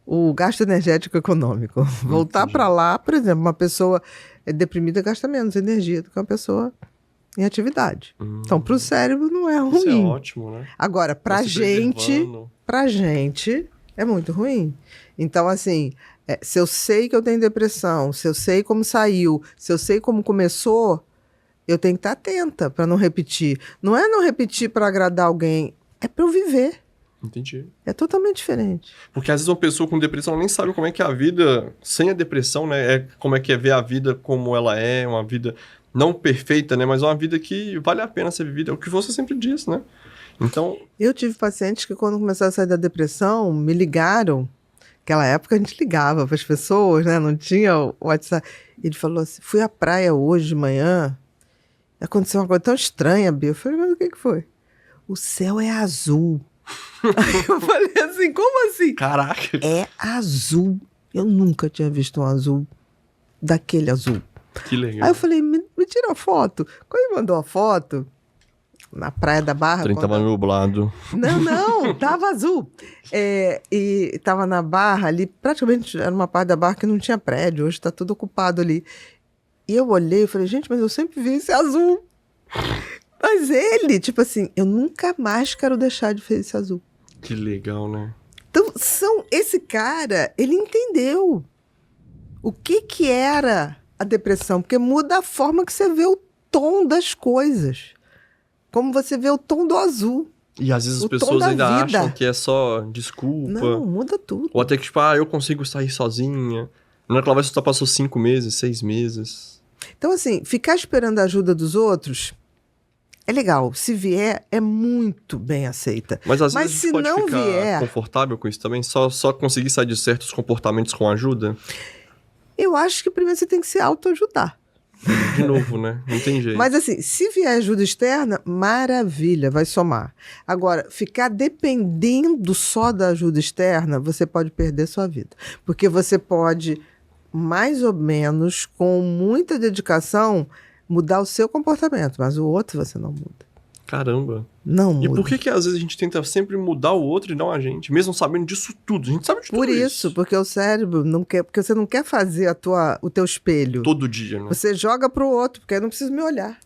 O gasto energético econômico. Voltar para lá, por exemplo, uma pessoa deprimida gasta menos energia do que uma pessoa em atividade. Então, para o cérebro não é ruim. Isso é ótimo, né? Agora, Vai se preservando. pra gente é muito ruim. Então, assim, se eu sei que eu tenho depressão, se eu sei como saiu, se eu sei como começou, eu tenho que estar atenta para não repetir. Não é não repetir para agradar alguém, é para eu viver. Entendi. É totalmente diferente. Porque às vezes uma pessoa com depressão nem sabe como é que é a vida sem a depressão, né? Como é que é ver a vida como ela é, uma vida não perfeita, né? Mas uma vida que vale a pena ser vivida. É o que você sempre diz, né? Então... Eu tive pacientes que quando começaram a sair da depressão, me ligaram. Naquela época a gente ligava para as pessoas, né? Não tinha o WhatsApp. Ele falou assim, fui à praia hoje de manhã, aconteceu uma coisa tão estranha, Bia. Eu falei, mas o que foi? O céu é azul. Aí eu falei assim, como assim? Caraca! É azul. Eu nunca tinha visto um azul daquele azul. Que legal. Aí eu falei, me tira a foto. Quando ele mandou a foto, na Praia da Barra... O trem tava nublado. Não, tava azul. E tava na Barra ali, praticamente era uma parte da Barra que não tinha prédio, hoje tá tudo ocupado ali. E eu olhei e falei, gente, mas eu sempre vi esse azul. Mas ele, tipo assim, eu nunca mais quero deixar de ver esse azul. Que legal, né? Então, esse cara, ele entendeu o que era a depressão, porque muda a forma que você vê o tom das coisas. Como você vê o tom do azul. E às vezes as O tom pessoas da ainda vida. acham que é só desculpa. Não, muda tudo. Ou até que, tipo, eu consigo sair sozinha. Não é que ela vai só passou 5 meses, 6 meses. Então, assim, ficar esperando a ajuda dos outros é legal. Se vier, é muito bem aceita. Mas às Mas vezes a se gente pode não ficar vier, confortável com isso também? Só conseguir sair de certos comportamentos com ajuda? eu acho que primeiro você tem que se autoajudar. De novo, né? Não tem jeito. Mas assim, se vier ajuda externa, maravilha, vai somar. Agora, ficar dependendo só da ajuda externa, você pode perder sua vida. Porque você pode, mais ou menos, com muita dedicação, mudar o seu comportamento, mas o outro você não muda. Caramba. Não muda. E por que às vezes a gente tenta sempre mudar o outro e não a gente? Mesmo sabendo disso tudo. A gente sabe de tudo Por isso, porque o cérebro não quer, porque você não quer fazer o teu espelho. Todo dia, né? Você joga pro outro, porque eu não preciso me olhar.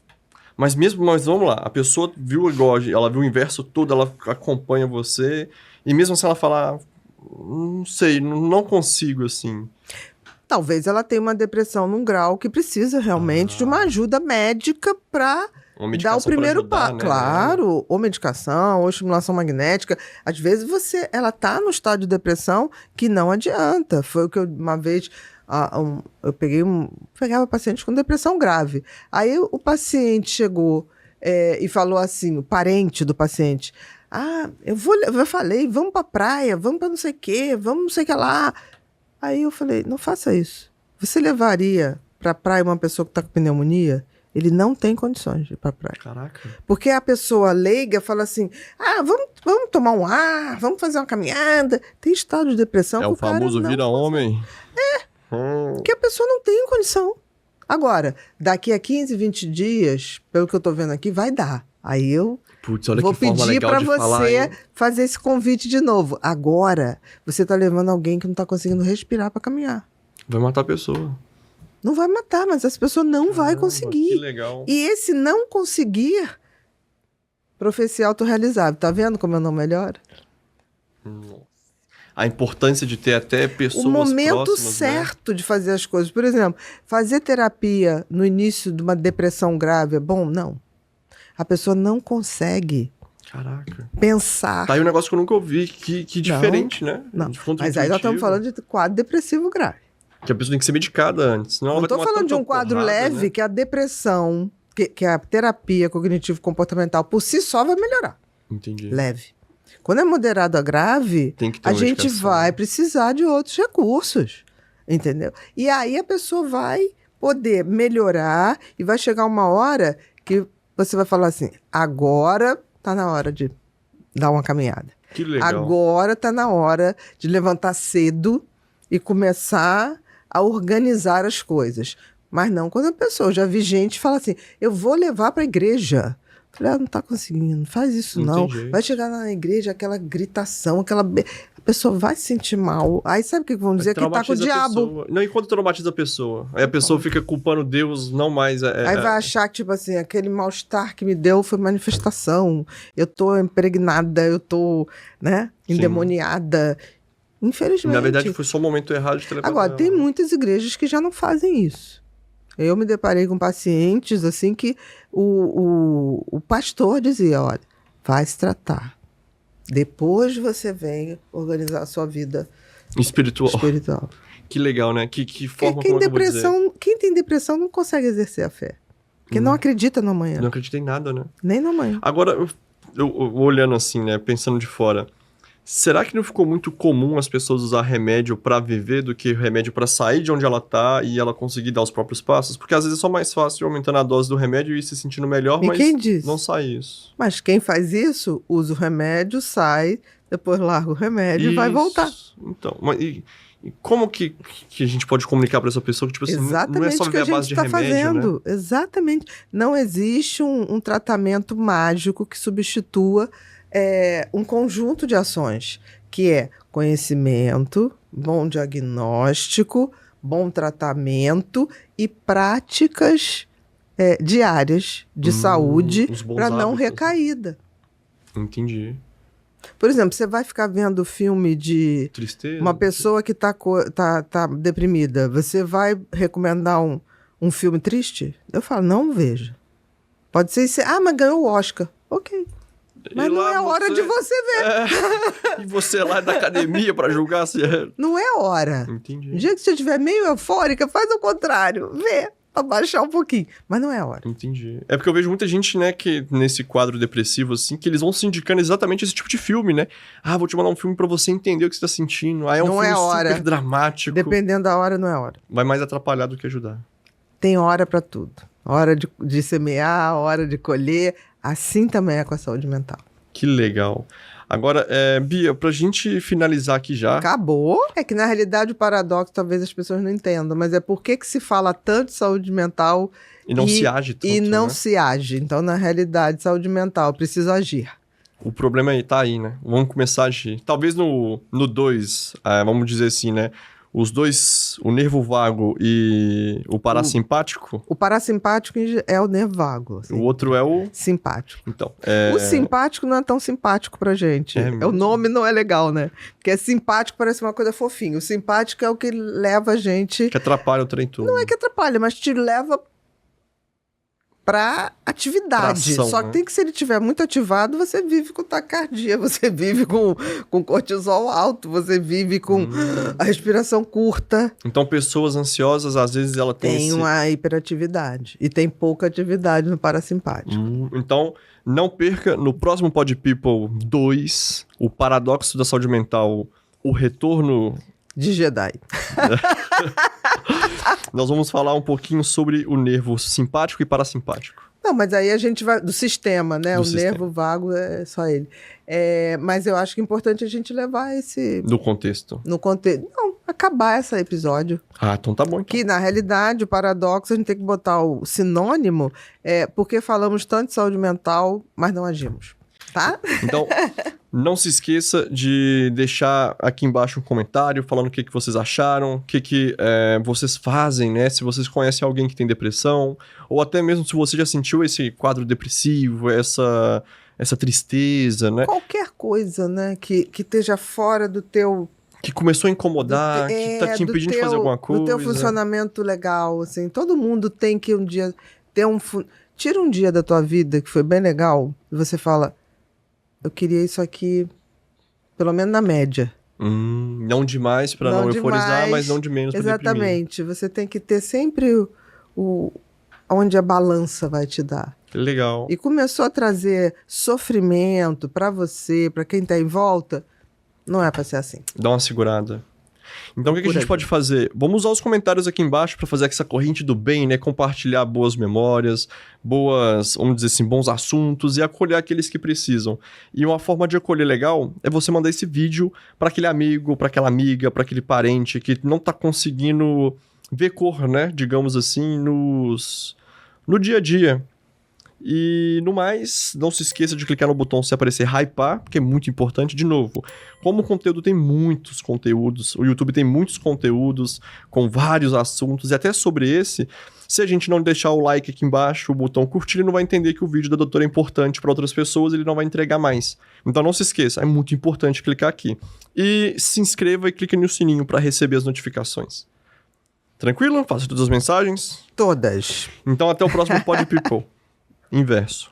Mas vamos lá, a pessoa viu igual, ela viu o inverso todo, ela acompanha você, e mesmo se ela falar, não sei, não consigo assim. Talvez ela tenha uma depressão num grau que precisa realmente de uma ajuda médica para dar o primeiro passo. Né? Claro, ou medicação, ou estimulação magnética. Às vezes ela tá no estado de depressão que não adianta. Foi o que uma vez eu pegava pacientes com depressão grave. Aí o paciente chegou e falou assim, o parente do paciente, eu falei, vamos pra praia, vamos pra não sei o quê, vamos não sei o que lá. Aí eu falei, não faça isso. Você levaria pra praia uma pessoa que tá com pneumonia? Ele não tem condições de ir pra praia. Caraca. Porque a pessoa leiga fala assim, vamos tomar um ar, vamos fazer uma caminhada. Tem estado de depressão que o famoso vira homem. Que a pessoa não tem condição. Agora, daqui a 15, 20 dias, pelo que eu tô vendo aqui, vai dar. Aí eu vou pedir para você fazer esse convite de novo. Agora, você tá levando alguém que não tá conseguindo respirar para caminhar. Vai matar a pessoa. Não vai matar, mas essa pessoa não vai conseguir. Que legal. E esse não conseguir, profecia autorrealizável. Tá vendo como eu não melhoro? A importância de ter até pessoas próximas. O momento certo, né, de fazer as coisas. Por exemplo, fazer terapia no início de uma depressão grave é bom? Não. A pessoa não consegue pensar. Tá aí um negócio que eu nunca ouvi, que diferente, né? Não, mas aí nós estamos falando de quadro depressivo grave. Que a pessoa tem que ser medicada antes. Não estou falando de um quadro leve, né? Que a depressão, que a terapia cognitivo-comportamental por si só vai melhorar. Entendi. Leve. Quando é moderado a grave, a gente vai precisar de outros recursos, entendeu? E aí a pessoa vai poder melhorar e vai chegar uma hora que você vai falar assim, agora tá na hora de dar uma caminhada. Que legal. Agora tá na hora de levantar cedo e começar a organizar as coisas. Mas não quando a pessoa, já vi gente falar assim, eu vou levar para a igreja. Falei, não tá conseguindo, não faz isso não. Vai chegar na igreja, aquela gritação, a pessoa vai se sentir mal. Aí sabe o que vão dizer? Que tá com o diabo. Não, enquanto traumatiza a pessoa. Aí a pessoa fica culpando Deus, não mais... Aí vai achar que, tipo assim, aquele mal-estar que me deu foi manifestação. Eu tô impregnada, eu tô, né, endemoniada. Infelizmente. Na verdade, foi só o momento errado de telepatia. Agora, tem muitas igrejas que já não fazem isso. Eu me deparei com pacientes, assim, que o pastor dizia, olha, vai se tratar. Depois você vem organizar a sua vida espiritual. Que legal, né? Que forma, quem tem depressão não consegue exercer a fé. Porque não acredita no amanhã. Não acredita em nada, né? Nem no amanhã. Agora, eu olhando assim, né? Pensando de fora... Será que não ficou muito comum as pessoas usar remédio pra viver do que remédio pra sair de onde ela tá e ela conseguir dar os próprios passos? Porque às vezes é só mais fácil ir aumentando a dose do remédio e ir se sentindo melhor, mas não sai isso. Mas quem faz isso, usa o remédio, sai, depois larga o remédio e vai voltar. Então, mas e como que a gente pode comunicar pra essa pessoa que, tipo assim, não é só viver a base de remédio, né? Exatamente. Não existe um tratamento mágico que substitua um conjunto de ações, que é conhecimento, bom diagnóstico, bom tratamento e práticas diárias de saúde para não recaída. Entendi. Por exemplo, você vai ficar vendo filme de tristeza, uma pessoa que tá deprimida. Você vai recomendar um filme triste? Eu falo, não veja. Pode ser, mas ganhou o Oscar. Ok. Mas não é hora de você ver. E você lá da academia pra julgar se é... Não é hora. Entendi. No dia que você estiver meio eufórica, faz o contrário. Vê, pra baixar um pouquinho. Mas não é hora. Entendi. É porque eu vejo muita gente, né, que nesse quadro depressivo, assim, que eles vão se indicando exatamente esse tipo de filme, né? Vou te mandar um filme pra você entender o que você tá sentindo. Aí é um não filme super dramático. Dependendo da hora, não é hora. Vai mais atrapalhar do que ajudar. Tem hora pra tudo. Hora de semear, hora de colher... Assim também é com a saúde mental. Que legal. Agora, Bia, pra gente finalizar aqui já... Acabou? É que, na realidade, o paradoxo talvez as pessoas não entendam, mas é por que se fala tanto de saúde mental e não se age tanto, e não, né? se age. Então, na realidade, saúde mental, precisa agir. O problema tá aí, né? Vamos começar a agir. Talvez no 2, vamos dizer assim, né? os dois, o nervo vago e o parasimpático? O parasimpático é o nervo vago. Assim. O outro é o... Simpático. Então, O simpático não é tão simpático pra gente. O nome não é legal, né? Porque é simpático, parece uma coisa fofinha. O simpático é o que leva a gente... Que atrapalha o trem todo. Não é que atrapalha, mas te leva pra atividade. Pra ação, Só que né? tem que, se ele estiver muito ativado, você vive com taquicardia, você vive com cortisol alto, você vive com a respiração curta. Então, pessoas ansiosas, às vezes, ela tem Tem uma hiperatividade. E tem pouca atividade no parasimpático. Então, não perca no próximo Pod People 2, o paradoxo da saúde mental, o retorno... De Jedi. Nós vamos falar um pouquinho sobre o nervo simpático e parasimpático. Não, mas aí a gente vai... Do sistema, né? Do o sistema. nervo vago é só ele. Mas eu acho que é importante a gente levar esse... Do contexto. No contexto... Não, acabar esse episódio. Ah, então tá bom. Então. Que, na realidade, o paradoxo, a gente tem que botar o sinônimo, porque falamos tanto de saúde mental, mas não agimos. Tá? Então, não se esqueça de deixar aqui embaixo um comentário falando o que vocês acharam, o que vocês fazem, né? Se vocês conhecem alguém que tem depressão, ou até mesmo se você já sentiu esse quadro depressivo, essa tristeza, né? Qualquer coisa, né? Que esteja fora do teu... Que começou a incomodar, que tá te impedindo de fazer alguma coisa. Do teu funcionamento legal, assim. Todo mundo tem que um dia ter Tira um dia da tua vida que foi bem legal e você fala... Eu queria isso aqui, pelo menos na média. Não demais para não euforizar, mas não de menos para deprimir. Exatamente. Você tem que ter sempre onde a balança vai te dar. Legal. E começou a trazer sofrimento para você, para quem tá em volta, não é para ser assim. Dá uma segurada. Então, o que a gente pode fazer? Vamos usar os comentários aqui embaixo para fazer essa corrente do bem, né? Compartilhar boas memórias, vamos dizer assim, bons assuntos e acolher aqueles que precisam. E uma forma de acolher legal é você mandar esse vídeo para aquele amigo, para aquela amiga, para aquele parente que não tá conseguindo ver cor, né? Digamos assim, no dia a dia. E no mais, não se esqueça de clicar no botão se aparecer hypar, porque é muito importante. De novo, como o conteúdo tem muitos conteúdos, o YouTube tem muitos conteúdos com vários assuntos, e até sobre esse, se a gente não deixar o like aqui embaixo, o botão curtir, ele não vai entender que o vídeo da doutora é importante para outras pessoas, ele não vai entregar mais. Então não se esqueça, é muito importante clicar aqui. E se inscreva e clique no sininho para receber as notificações. Tranquilo? Faça todas as mensagens? Todas. Então até o próximo Pod People. Inverso.